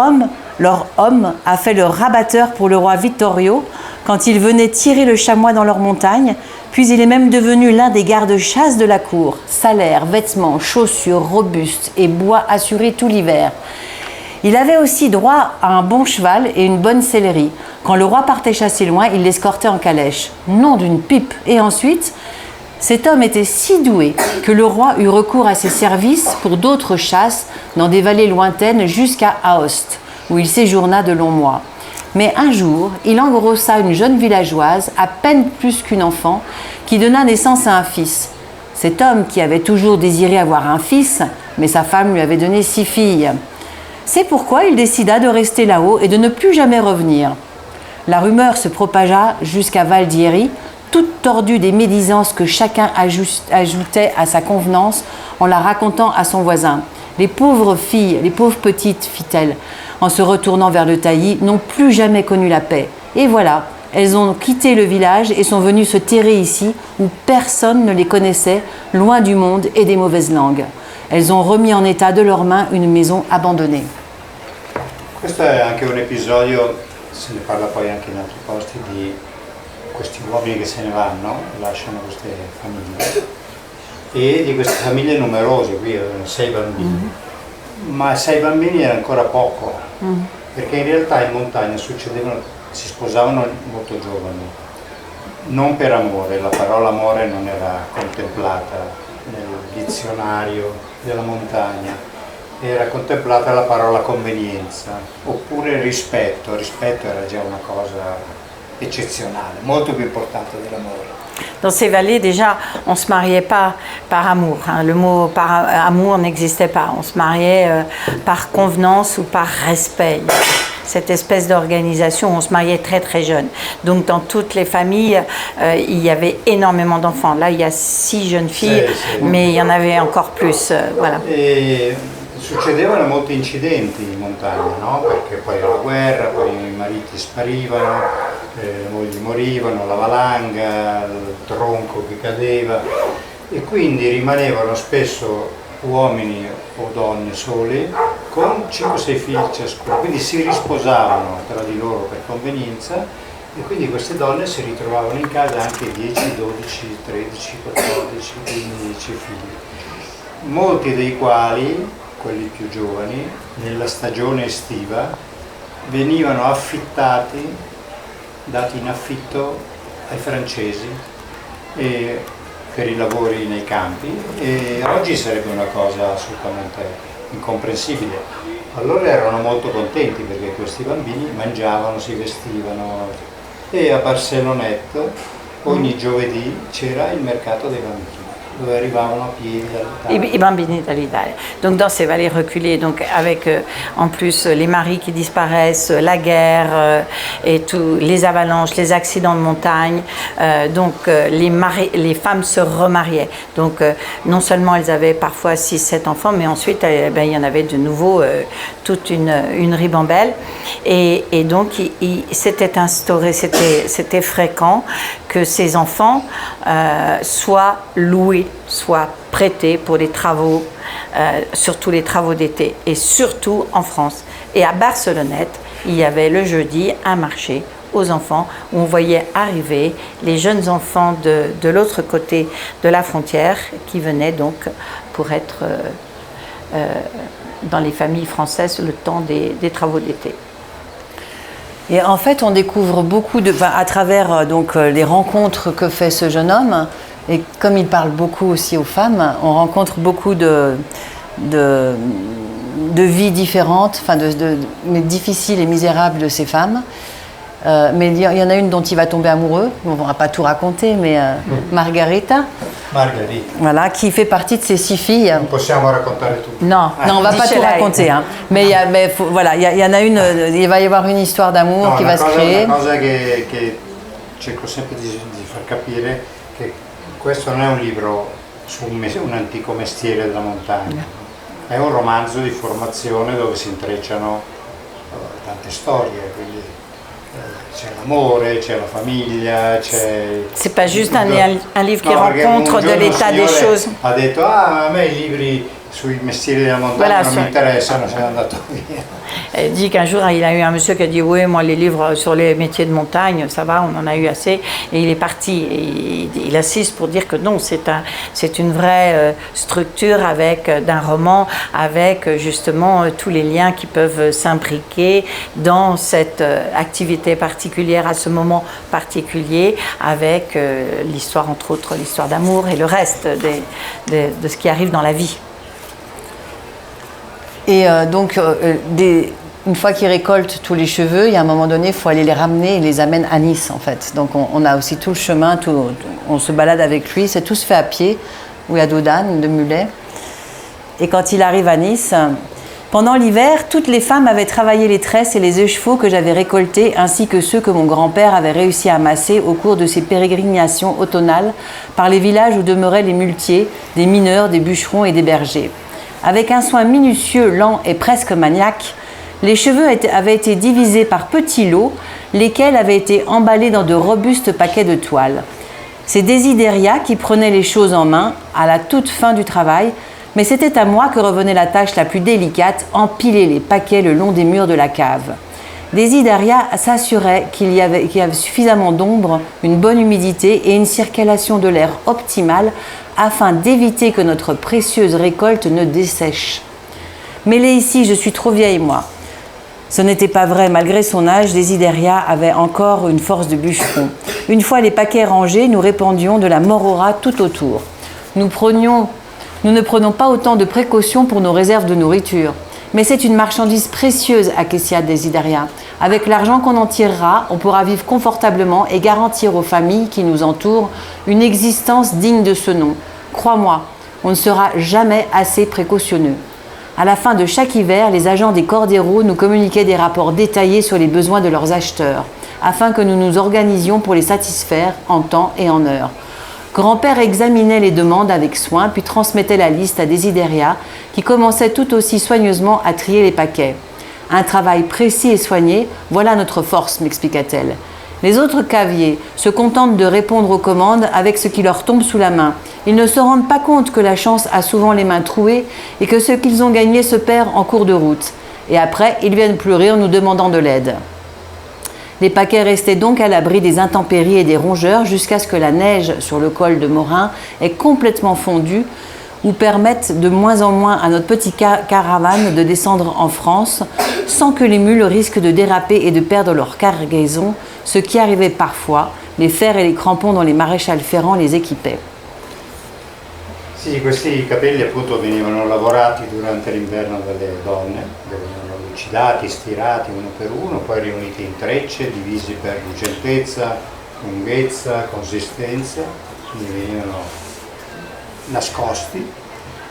homme a fait le rabatteur pour le roi Vittorio quand il venait tirer le chamois dans leur montagne, puis il est même devenu l'un des gardes-chasse de la cour. Salaire, vêtements, chaussures robustes et bois assurés tout l'hiver. Il avait aussi droit à un bon cheval et une bonne sellerie. Quand le roi partait chasser loin, il l'escortait en calèche. Nom d'une pipe! Et ensuite, cet homme était si doué que le roi eut recours à ses services pour d'autres chasses dans des vallées lointaines jusqu'à Aoste, où il séjourna de longs mois. Mais un jour, il engrossa une jeune villageoise, à peine plus qu'une enfant, qui donna naissance à un fils. Cet homme, qui avait toujours désiré avoir un fils, mais sa femme lui avait donné 6 filles. C'est pourquoi il décida de rester là-haut et de ne plus jamais revenir. La rumeur se propagea jusqu'à Valdieri, toute tordue des médisances que chacun ajoutait à sa convenance en la racontant à son voisin. Les pauvres filles, les pauvres petites, fit-elle, en se retournant vers le taillis, n'ont plus jamais connu la paix. Et voilà, elles ont quitté le village et sont venues se terrer ici, où personne ne les connaissait, loin du monde et des mauvaises langues. Elles ont remis en état de leurs mains une maison abandonnée. Questo è anche un episodio, se ne parla poi anche in altri posti, di questi uomini che se ne vanno, lasciano queste famiglie, e di queste famiglie numerose, qui avevano 6 bambini, ma 6 bambini era ancora poco, perché in realtà in montagna si sposavano molto giovani, non per amore, la parola amore non era contemplata nel dizionario della montagna, era contemplata la parola convenienza, oppure rispetto era già una cosa eccezionale, molto più importante dell'amore. Dans ces vallées, déjà, on ne se mariait pas par amour. Hein. Le mot par amour n'existait pas. On se mariait par convenance ou par respect. Cette espèce d'organisation, on se mariait très très jeune. Donc dans toutes les familles, il y avait énormément d'enfants. Là, il y a 6 jeunes filles, mais il y en avait encore plus. Voilà. E succedevano molti incidenti in montagna, no? Perché poi la guerra, poi i mariti sparivano, le mogli morivano, la valanga, il tronco che cadeva, e quindi rimanevano spesso uomini o donne soli con 5-6 figli ciascuno, quindi si risposavano tra di loro per convenienza, e quindi queste donne si ritrovavano in casa anche 10, 12, 13, 14, 15 figli, molti dei quali, quelli più giovani, nella stagione estiva venivano affittati, dati in affitto ai francesi per i lavori nei campi, e oggi sarebbe una cosa assolutamente incomprensibile. Allora erano molto contenti perché questi bambini mangiavano, si vestivano, e a Barcelonnette ogni giovedì c'era il mercato dei bambini, dove arrivavano a piedi dall'Italia. I bambini dall'Italia. Donc dans ces vallées reculées, donc avec en plus les maris qui disparaissent, la guerre et tous les avalanches, les accidents de montagne, les femmes se remariaient. Donc non seulement elles avaient parfois 6-7 enfants, mais ensuite il y en avait de nouveau toute une ribambelle. Et donc s'était instauré, c'était fréquent que ces enfants soient loués, soient prêtés pour les travaux, surtout les travaux d'été, et surtout en France. Et à Barcelonnette, il y avait le jeudi un marché aux enfants où on voyait arriver les jeunes enfants de l'autre côté de la frontière qui venaient donc pour être dans les familles françaises le temps des travaux d'été. Et en fait, on découvre beaucoup à travers les rencontres que fait ce jeune homme, et comme il parle beaucoup aussi aux femmes, on rencontre beaucoup de vies différentes, mais difficiles et misérables de ces femmes. Mais il y en a une dont il va tomber amoureux, on ne va pas tout raconter, mais Margarita. Voilà, qui fait partie de ces 6 filles. Non possiamo raccontare tutto. Non, on ne va pas tout raconter. Hein. Mais il y en a une, il va y avoir une histoire d'amour qui va se créer. Una cosa che cerco sempre di far capire che questo non è un libro su un antico mestiere della montagna, è un romanzo di formazione dove si intrecciano tante storie, quindi c'è l'amore, c'è la famiglia, c'è... C'est pas juste un livre qui rencontre de l'état des choses. Ha detto, a me i libri sui mestieri della montagna non mi interessano, se n'è andato via. Elle dit qu'un jour, il a eu un monsieur qui a dit oui, moi les livres sur les métiers de montagne, ça va, on en a eu assez. Et il est parti. Et il insiste pour dire que non, c'est une vraie structure d'un roman avec justement tous les liens qui peuvent s'imbriquer dans cette activité particulière à ce moment particulier avec l'histoire, entre autres, l'histoire d'amour et le reste de ce qui arrive dans la vie. Et donc, une fois qu'ils récoltent tous les cheveux, il y a un moment donné, il faut aller les ramener et les amène à Nice, en fait. Donc, on a aussi tout le chemin, on se balade avec lui. C'est tout se fait à pied, ou à dos d'âne, de mulet. Et quand il arrive à Nice, pendant l'hiver, toutes les femmes avaient travaillé les tresses et les échevaux que j'avais récoltés, ainsi que ceux que mon grand-père avait réussi à amasser au cours de ses pérégrinations automnales par les villages où demeuraient les muletiers, des mineurs, des bûcherons et des bergers. Avec un soin minutieux, lent et presque maniaque, les cheveux avaient été divisés par petits lots, lesquels avaient été emballés dans de robustes paquets de toile. C'est Désideria qui prenait les choses en main à la toute fin du travail, mais c'était à moi que revenait la tâche la plus délicate, empiler les paquets le long des murs de la cave. Désideria s'assurait qu'il y avait suffisamment d'ombre, une bonne humidité et une circulation de l'air optimale afin d'éviter que notre précieuse récolte ne dessèche. Mêlée ici, je suis trop vieille, moi. Ce n'était pas vrai, malgré son âge, Désideria avait encore une force de bûcheron. Une fois les paquets rangés, nous répandions de la morora tout autour. Nous ne prenons pas autant de précautions pour nos réserves de nourriture. Mais c'est une marchandise précieuse, acquiescia Désideria. Avec l'argent qu'on en tirera, on pourra vivre confortablement et garantir aux familles qui nous entourent une existence digne de ce nom. Crois-moi, on ne sera jamais assez précautionneux. À la fin de chaque hiver, les agents des Cordero nous communiquaient des rapports détaillés sur les besoins de leurs acheteurs, afin que nous nous organisions pour les satisfaire en temps et en heure. Grand-père examinait les demandes avec soin, puis transmettait la liste à Désideria, qui commençait tout aussi soigneusement à trier les paquets. Un travail précis et soigné, voilà notre force, m'expliqua-t-elle. Les autres caviers se contentent de répondre aux commandes avec ce qui leur tombe sous la main. Ils ne se rendent pas compte que la chance a souvent les mains trouées et que ce qu'ils ont gagné se perd en cours de route. Et après, ils viennent pleurer en nous demandant de l'aide. Les paquets restaient donc à l'abri des intempéries et des rongeurs jusqu'à ce que la neige sur le col de Morin ait complètement fondu ou permette de moins en moins à notre petite caravane de descendre en France sans que les mules risquent de déraper et de perdre leur cargaison, ce qui arrivait parfois, les fers et les crampons dont les maréchals ferrants les équipaient. Sì, questi capelli appunto venivano lavorati durante l'inverno dalle donne, venivano lucidati, stirati uno per uno, poi riuniti in trecce, divisi per lucentezza, lunghezza, consistenza, quindi venivano nascosti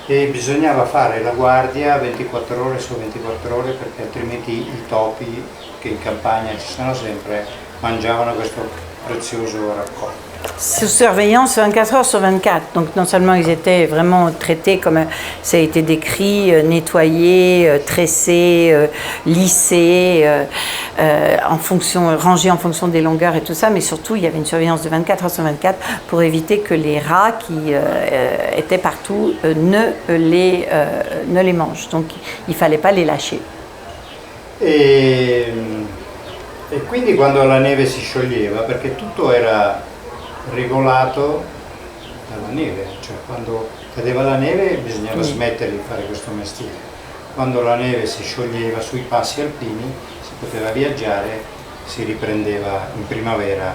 e bisognava fare la guardia 24 ore su 24 ore perché altrimenti i topi che in campagna ci sono sempre mangiavano questo prezioso raccolto. Sous surveillance 24 heures sur 24. Donc non seulement ils étaient vraiment traités comme ça a été décrit, nettoyés, tressés, lissés, rangés en fonction des longueurs et tout ça, mais surtout il y avait une surveillance de 24 heures sur 24 pour éviter que les rats qui étaient partout ne les mangent. Donc il ne fallait pas les lâcher. E quindi quando la neve si scioglieva, perché tutto era regolato dalla neve, cioè quando cadeva la neve bisognava smettere di fare questo mestiere. Quando la neve si scioglieva sui passi alpini si poteva viaggiare, si riprendeva in primavera,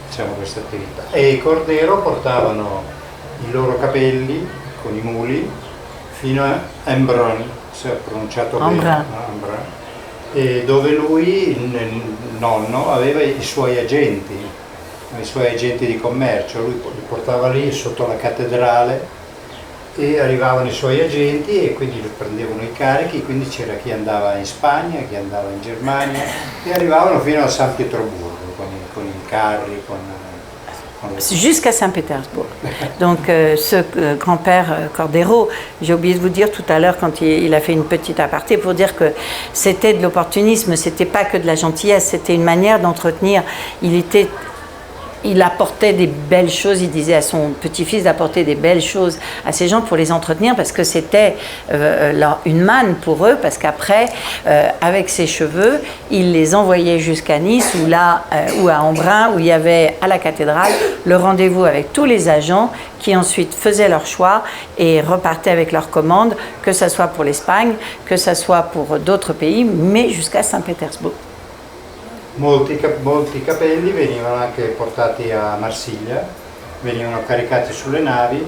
diciamo, questa attività. E i Cordero portavano i loro capelli con i muli fino a Embrun, se ho pronunciato bene, Embrun, e dove lui, il nonno, aveva i suoi agenti di commercio. Lui li portava lì sotto la cattedrale e arrivavano i suoi agenti e quindi prendevano i carichi, quindi c'era chi andava in Spagna, chi andava in Germania e arrivavano fino a San Pietroburgo con i carri, Jusqu'à Saint-Pétersbourg. Donc ce grand-père Cordero, j'ai oublié de vous dire tout à l'heure quand il a fait une petite aparté pour dire que c'était de l'opportunisme, c'était pas que de la gentillesse, c'était une manière d'entretenir. Il apportait des belles choses, il disait à son petit-fils d'apporter des belles choses à ces gens pour les entretenir parce que c'était une manne pour eux, parce qu'après, avec ses cheveux, il les envoyait jusqu'à Nice ou à Embrun, où il y avait à la cathédrale le rendez-vous avec tous les agents qui ensuite faisaient leur choix et repartaient avec leurs commandes, que ce soit pour l'Espagne, que ce soit pour d'autres pays, mais jusqu'à Saint-Pétersbourg. Molti capelli venivano anche portati a Marsiglia, venivano caricati sulle navi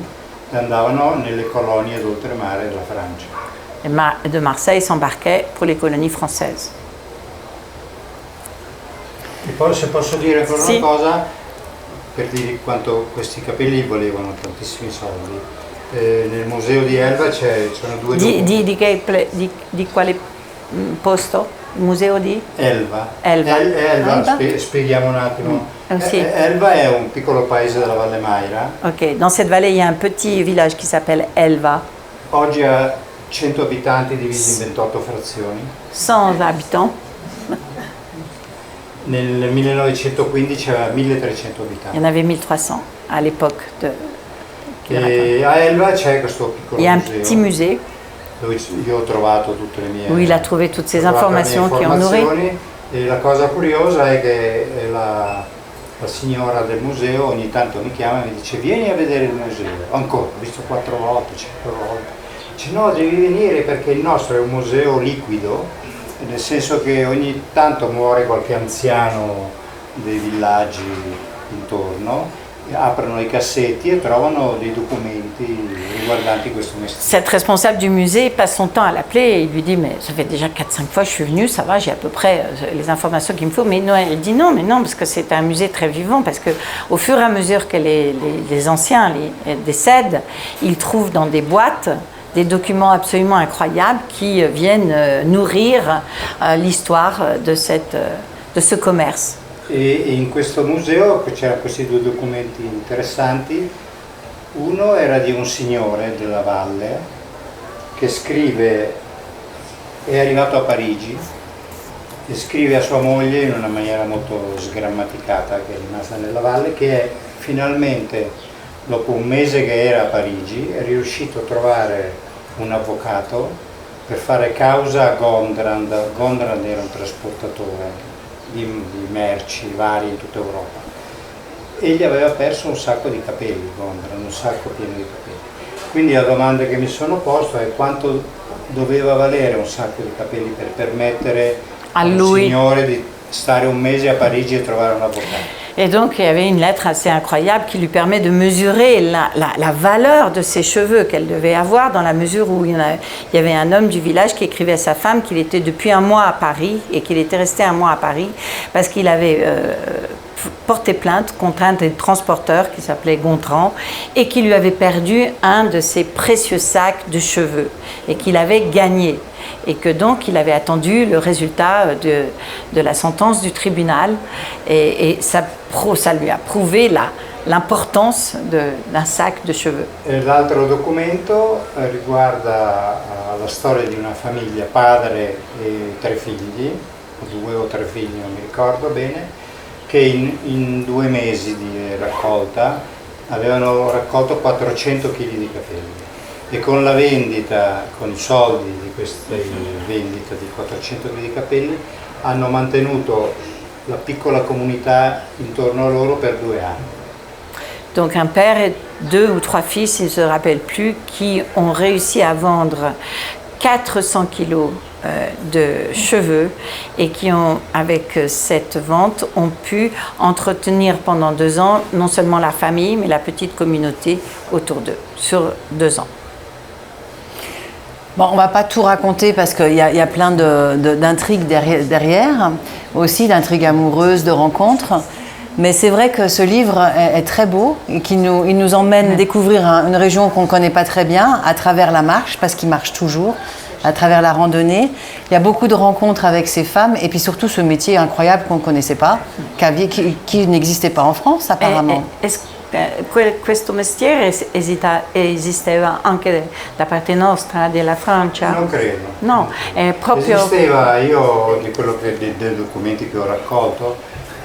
e andavano nelle colonie d'oltremare della Francia. De Marseille s'embarquait pour les colonies françaises. E poi se posso dire ancora una cosa, per dire quanto questi capelli volevano tantissimi soldi, nel museo di Elva c'erano due documenti. Di quale posto? Museo di? Elva. Elva. Spieghiamo un attimo. Sì. Elva è un piccolo paese della Valle Maira. Ok, dans cette vallée, il y a un petit village qui s'appelle Elva. Oggi ha 100 abitanti divisi in 28 frazioni. 100 habitants. Nel 1915 aveva 1300 abitanti. Il y en avait 1300 à l'époque de... E a Elva c'è questo piccolo Il y a un museo. petit musée. Dove io ho trovato tutte le mie... Où il a trouvé toutes ces informations qui ont nourri. E la cosa curiosa è che la signora del museo ogni tanto mi chiama e mi dice vieni a vedere il museo. Ancora, ho visto 4 volte, 5 volte. Dice no, devi venire perché il nostro è un museo liquido, nel senso che ogni tanto muore qualche anziano dei villaggi intorno, aprono i cassetti e trovano dei documenti riguardanti questo mestiere. Cette responsable du musée passe son temps à l'appeler et il lui dit mais ça fait déjà 4-5 fois que je suis venue, ça va, j'ai à peu près les informations qu'il me faut. Mais non, elle dit non, mais non, parce que c'est un musée très vivant, parce que au fur et à mesure que les anciens décèdent, ils trouvent dans des boîtes des documents absolument incroyables qui viennent nourrir l'histoire de ce commerce. E in questo museo c'erano questi due documenti interessanti. Uno era di un signore della valle che scrive, è arrivato a Parigi e scrive a sua moglie in una maniera molto sgrammaticata, che è rimasta nella valle, che finalmente dopo un mese che era a Parigi è riuscito a trovare un avvocato per fare causa a Gondrand. Gondrand era un trasportatore di merci vari in tutta Europa. Egli aveva perso un sacco di capelli, Gondrand, un sacco pieno di capelli. Quindi la domanda che mi sono posto è quanto doveva valere un sacco di capelli per permettere al signore di stare un mese a Parigi e trovare un avvocato. Et donc, il y avait une lettre assez incroyable qui lui permet de mesurer la valeur de ses cheveux qu'elle devait avoir, dans la mesure où il y avait un homme du village qui écrivait à sa femme qu'il était depuis un mois à Paris et qu'il était resté un mois à Paris parce qu'il avait porté plainte contre un des transporteurs qui s'appelait Gontran et qui lui avait perdu un de ses précieux sacs de cheveux et qu'il avait gagné. Et que donc il avait attendu le résultat de la sentence du tribunal et ça lui a prouvé l'importance d'un sac de cheveux. E l'altro documento riguarda la storia di una famiglia, padre e 3 figli, 2 o 3 figli, non mi ricordo bene, che in 2 mesi di raccolta avevano raccolto 400 kg di capelli. E con la vendita, con i soldi di questa vendita di 400 kg di capelli, hanno mantenuto la piccola comunità intorno a loro per 2 anni. Donc un père et 2 ou 3 fils, il ne se rappelle plus, qui ont réussi à vendre 400 kilos de cheveux et qui ont, avec cette vente, ont pu entretenir pendant 2 ans non seulement la famille, mais la petite communauté autour d'eux, sur 2 ans. Bon, on va pas tout raconter parce qu'il y a plein d'intrigues derrière, aussi d'intrigues amoureuses, de rencontres. Mais c'est vrai que ce livre est très beau et il nous emmène découvrir une région qu'on ne connaît pas très bien à travers la marche, parce qu'il marche toujours. à travers la randonnée. Il y a beaucoup de rencontres avec ces femmes et puis surtout ce métier incroyable qu'on ne connaissait pas, qui n'existait pas en France apparemment. Questo mestiere esisteva anche da parte nostra, della Francia? Non credo. No, è proprio... Esisteva, io di quello dei documenti che ho raccolto,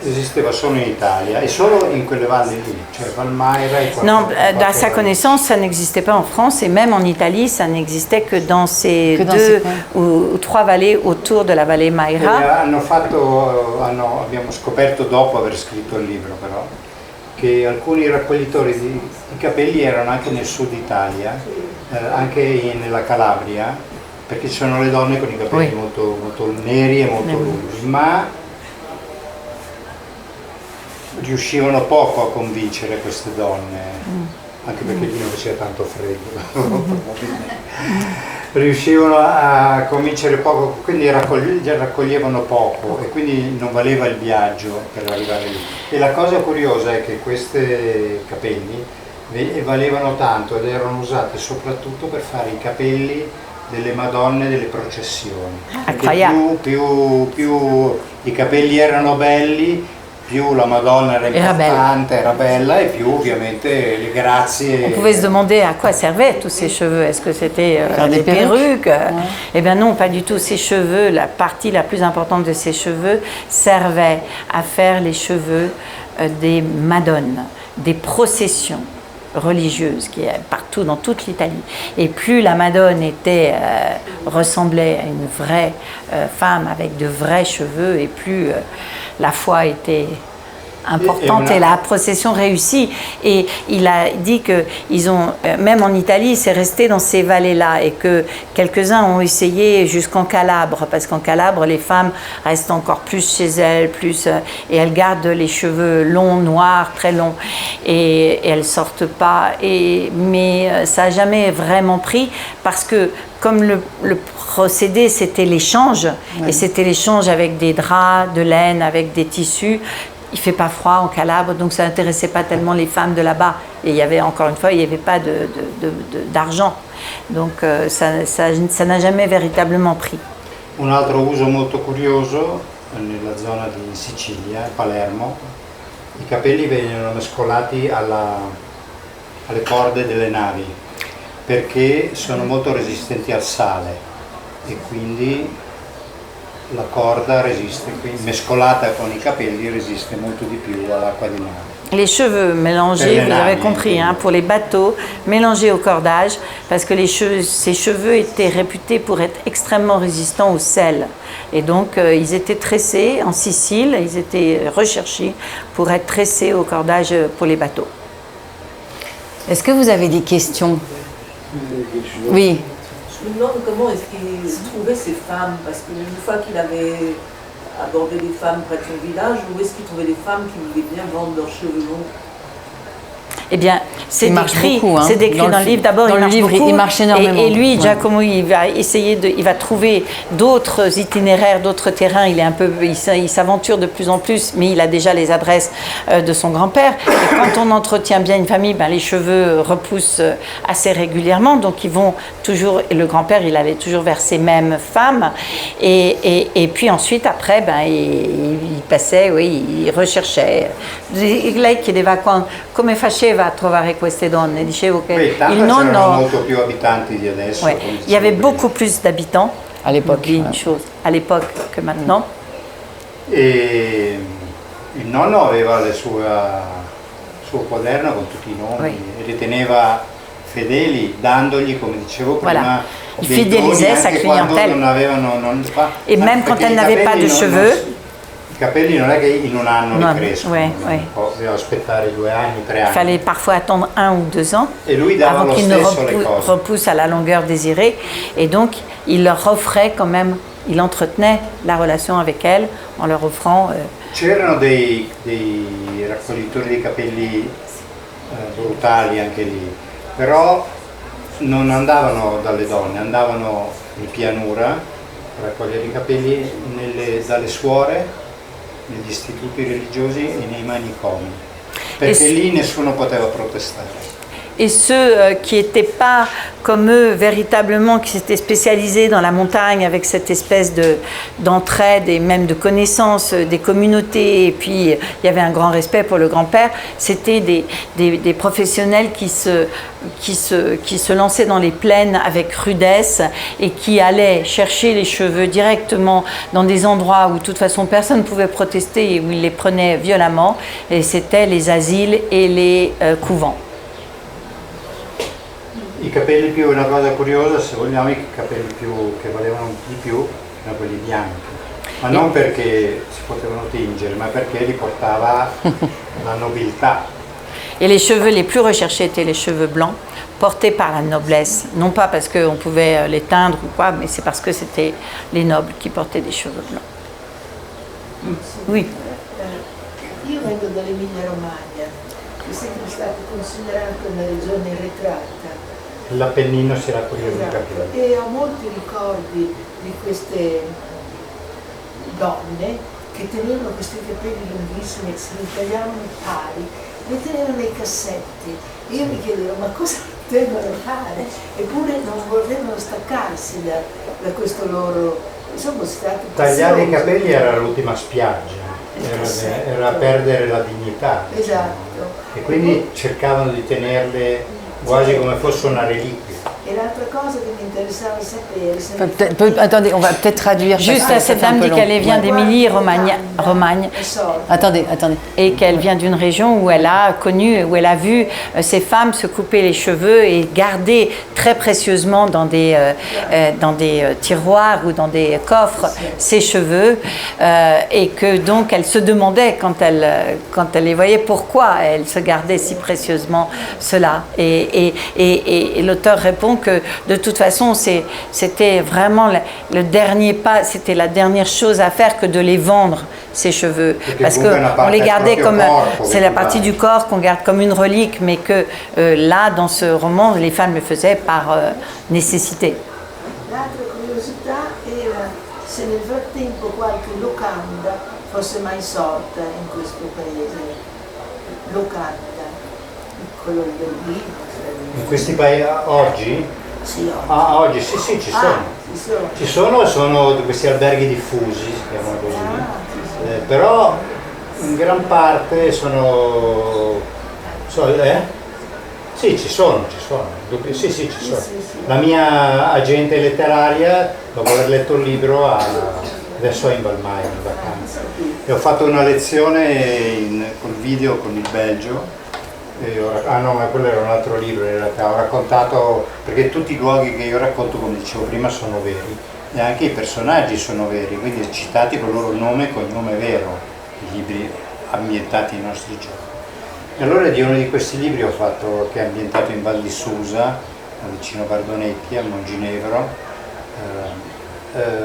esisteva solo in Italia e solo in quelle valli lì, cioè Valmaira et Non, à sa connaissance, ça n'existait pas en France et même en Italie, ça n'existait que dans ces deux ou trois vallées autour de la vallée Maira. Abbiamo scoperto dopo aver scritto il libro però, che alcuni raccoglitori di capelli erano anche nel sud Italia, anche nella Calabria, perché ci sono le donne con i capelli molto, molto neri e molto lunghi, ma riuscivano poco a convincere queste donne, anche perché lì non faceva tanto freddo, riuscivano a convincere poco, quindi raccoglievano poco e quindi non valeva il viaggio per arrivare lì. E la cosa curiosa è che questi capelli valevano tanto ed erano usati soprattutto per fare i capelli delle Madonne delle processioni. Più i capelli erano belli, più la Madonna era importante, era bella et più ovviamente les grazie. On pouvait se demander à quoi servaient tous ces cheveux. Est-ce que c'était des perruques? Eh bien non, pas du tout. Ces cheveux, la partie la plus importante de ces cheveux servait à faire les cheveux des Madones, des processions religieuse qui est partout dans toute l'Italie. Et plus la Madone ressemblait à une vraie femme avec de vrais cheveux, et plus la foi était importante et la procession réussie. Et il a dit que même en Italie, c'est resté dans ces vallées-là et que quelques-uns ont essayé jusqu'en Calabre, parce qu'en Calabre, les femmes restent encore plus chez elles, et elles gardent les cheveux longs, noirs, très longs, et elles sortent pas. Mais ça n'a jamais vraiment pris, parce que comme le procédé, c'était l'échange, et c'était l'échange avec des draps, de laine, avec des tissus. Il ne fait pas froid en Calabre, donc ça n'intéressait pas tellement les femmes de là-bas. Et il y avait, encore une fois, il n'y avait pas d'argent. Donc ça n'a jamais véritablement pris. Un altro uso molto curioso, nella zona di Sicilia, Palermo, i capelli venivano mescolati alle corde delle navi, perché sono molto resistenti al sale e quindi la corda resiste, mescolata con i capelli resiste molto di più all'acqua di mare. Les cheveux mélangés, vous avez compris, hein, pour les bateaux, mélangés au cordage, parce que ces cheveux étaient réputés pour être extrêmement résistants au sel. Et donc, ils étaient tressés en Sicile, ils étaient recherchés pour être tressés au cordage pour les bateaux. Est-ce que vous avez des questions? Oui. Je me demande comment est-ce qu'il trouvait ces femmes, parce qu'une fois qu'il avait abordé les femmes près de son village, où est-ce qu'il trouvait des femmes qui voulaient bien vendre leurs cheveux longs? Eh bien, c'est décrit, hein. C'est décrit dans le livre. D'abord, il marche énormément. Et lui, Giacomo, il va il va trouver d'autres itinéraires, d'autres terrains. Il s'aventure de plus en plus, mais il a déjà les adresses de son grand-père. Et quand on entretient bien une famille, les cheveux repoussent assez régulièrement. Donc, ils vont toujours. Et le grand-père, il allait toujours vers ces mêmes femmes. Et puis ensuite, après, il passait, il recherchait. Lei chiedeva come faceva a trovare queste donne. Dicevo che il nonno, molto più abitanti di adesso. Il y avait beaucoup plus d'habitants à l'époque, à l'époque que maintenant. E il nonno aveva il suo quaderno con tutti i nomi e li teneva fedeli, dandogli, come dicevo prima, il fidélisait sa clientèle. Et même quand elle n'avait pas de cheveux, I capelli non è che in un anno ricrescono, devo aspettare 2 anni, 3 anni. Il fallait parfois attendre 1 ou 2 ans avant qu'ils ne repoussent à la longueur désirée. Et donc, il leur offrait quand même, il entretenait la relation avec elles en leur offrant... C'erano dei raccoglitori di capelli brutali anche lì, però non andavano dalle donne, andavano in pianura a raccogliere i capelli dalle suore, negli istituti religiosi e nei manicomi, perché lì nessuno poteva protestare. et ceux qui n'étaient pas comme eux véritablement, qui s'étaient spécialisés dans la montagne avec cette espèce d'entraide et même de connaissance des communautés, et puis il y avait un grand respect pour le grand-père, c'était des professionnels qui se lançaient dans les plaines avec rudesse et qui allaient chercher les cheveux directement dans des endroits où de toute façon personne ne pouvait protester et où ils les prenaient violemment, et c'était les asiles et les couvents. I capelli più, una cosa curiosa, se vogliamo, i capelli più che valevano di più erano quelli bianchi, ma non perché si potevano tingere, ma perché li portava la nobiltà. Et les cheveux les plus recherchés étaient les cheveux blancs, portés par la noblesse, non pas parce qu'on pouvait les teindre ou quoi, mais c'est parce que c'était les nobles qui portaient des cheveux blancs. Oui. Io vengo dall'Emilia Romagna, che è sempre stata considerata una regione retratta. L'Appennino si raccoglieva di Esatto. capelli. E ho molti ricordi di queste donne che tenevano questi capelli lunghissimi, che si ritagliavano pari, li tenevano nei cassetti. E io mi chiedevo, ma cosa tengono a fare? Eppure non volevano staccarsi da questo loro... Insomma, tagliare i capelli era l'ultima spiaggia, era perdere la dignità. Esatto. E quindi cercavano di tenerle quasi come fosse una reliquia. Et l'autre chose qui m'intéressait sapere, Attendez, on va peut-être traduire. Juste à cette dame dit qu'elle vient d'Émilie-Romagne, Attendez. et qu'elle vient d'une région où elle a connu, où elle a vu ces femmes se couper les cheveux et garder très précieusement dans des tiroirs ou dans des coffres ces cheveux, et que donc elle se demandait quand elle les voyait pourquoi elle se gardait si précieusement cela. Et l'auteur répond que de toute façon c'était vraiment le dernier pas, c'était la dernière chose à faire que de les vendre, ces cheveux, parce qu'on les gardait comme, c'est la partie du corps qu'on garde comme une relique, mais que là dans ce roman les femmes le faisaient par nécessité. L'altra curiosità era se nel frattempo qualche locanda fosse mai sorta in questo paese. Locanda, piccolo alberghino. In questi paesi oggi? Sì, oggi. Ah, oggi sì, ci sono. Ci sono questi alberghi diffusi, si chiamano così, però in gran parte sono. Sì, ci sono. Sì, ci sono. La mia agente letteraria, dopo aver letto il libro, adesso è in Valmaia in vacanza. E ho fatto una lezione col video con il Belgio. No, ma quello era un altro libro in realtà, ho raccontato, perché tutti i luoghi che io racconto, come dicevo prima, sono veri e anche i personaggi sono veri, quindi citati con il loro nome e cognome vero, i libri ambientati ai nostri giorni. E allora di uno di questi libri che è ambientato in Val di Susa, vicino Bardonetti, a Monginevro,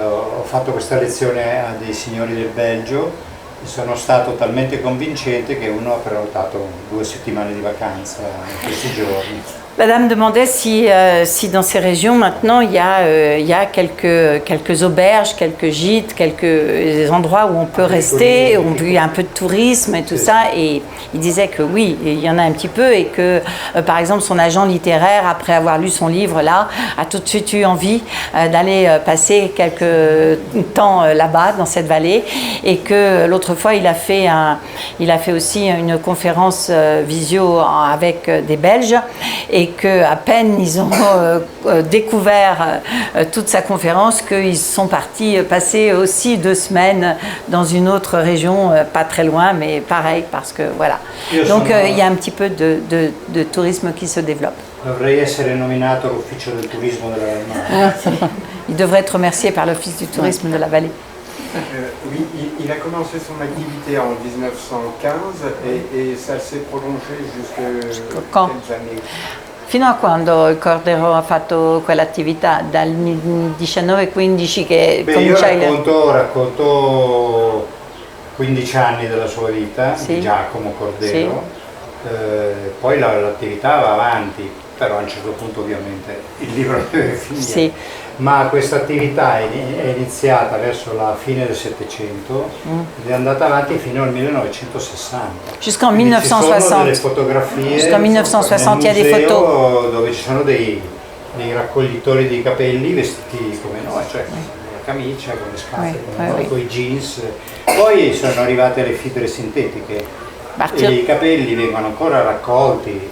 ho fatto questa lezione a dei signori del Belgio. Sono stato talmente convincente che uno ha prenotato 2 settimane di vacanza in questi giorni. La dame demandait si dans ces régions maintenant il y a quelques auberges, quelques gîtes, quelques endroits où on peut rester, où il y a un peu de tourisme et tout ça, et il disait que oui, il y en a un petit peu, et que par exemple son agent littéraire, après avoir lu son livre là, a tout de suite eu envie d'aller passer quelques temps là-bas dans cette vallée, et que l'autre fois il a fait aussi une conférence visio avec des Belges, et qu'à peine ils ont découvert toute sa conférence qu'ils sont partis passer aussi 2 semaines dans une autre région, pas très loin, mais pareil, parce que voilà. Donc il y a un petit peu de tourisme qui se développe. Dovrei essere nominato all'ufficio del turismo della Valmaia. Il devrait être remercié par l'Office du tourisme de la vallée. Oui, il a commencé son activité en 1915 et ça s'est prolongé jusqu'à quelles années? Fino a quando il Cordero ha fatto quell'attività? Dal 1915 che comincia io racconto 15 anni della sua vita, sì, di Giacomo Cordero, sì. Poi l'attività va avanti, però a un certo punto ovviamente il libro deve finire. Sì. ma questa attività è iniziata verso la fine del Settecento ed è andata avanti fino al 1960. Jusqu'en Quindi ci sono 1960. delle fotografie Jusqu'en 1960, il y a des nel museo photos. dove ci sono dei raccoglitori di capelli vestiti come noi, cioè con la camicia, con le scarpe, con i jeans. Poi sono arrivate le fibre sintetiche e i capelli vengono ancora raccolti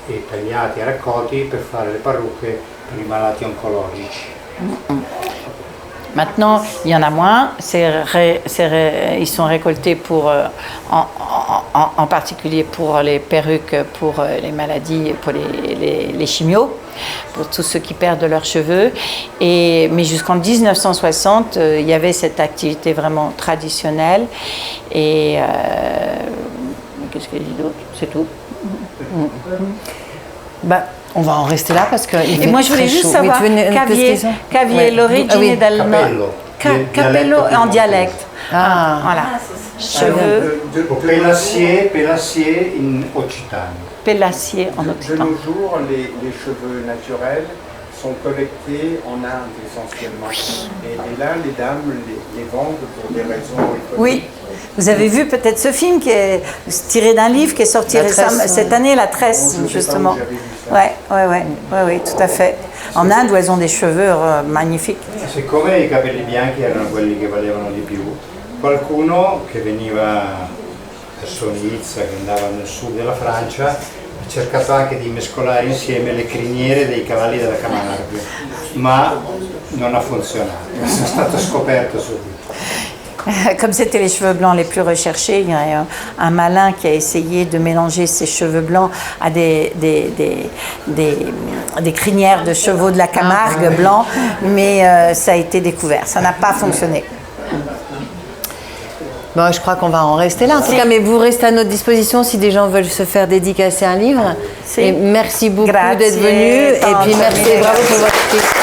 e tagliati e raccolti per fare le parrucche per i malati oncologici. Maintenant, il y en a moins. Ils sont récoltés pour, en particulier pour les perruques, pour les maladies, pour les chimios, pour tous ceux qui perdent leurs cheveux. Mais jusqu'en 1960, il y avait cette activité vraiment traditionnelle. Et qu'est-ce que je dis d'autre? C'est tout. Bah, on va en rester là parce que. Et moi, je voulais juste savoir, Cavier, l'origine del capello en dialecte. Ah, voilà. Cheveux. Pélassier in occitano. Pélassier en De occitan. nos jours, les cheveux naturels sont collectés en Inde essentiellement. Et là, les dames les vendent pour des raisons économiques. Oui. Vous avez vu peut-être ce film qui est tiré d'un livre qui est sorti récemment cette année, La Tresse, justement. Oui, tout à fait. En Inde, où elles ont des cheveux magnifiques. Siccome i capelli bianchi erano quelli che valevano di più, qualcuno che veniva verso Nizza, che andava nel sud della Francia, ha cercato anche di mescolare insieme le criniere dei cavalli della Camargue, ma non ha funzionato, è stato scoperto subito. Comme c'était les cheveux blancs les plus recherchés, il y a un malin qui a essayé de mélanger ses cheveux blancs à des crinières de chevaux de la Camargue blancs, mais ça a été découvert, ça n'a pas fonctionné. Bon, je crois qu'on va en rester là. En tout cas, mais vous restez à notre disposition si des gens veulent se faire dédicacer un livre. Et merci beaucoup d'être venu. Et puis merci, bravo pour votre titre.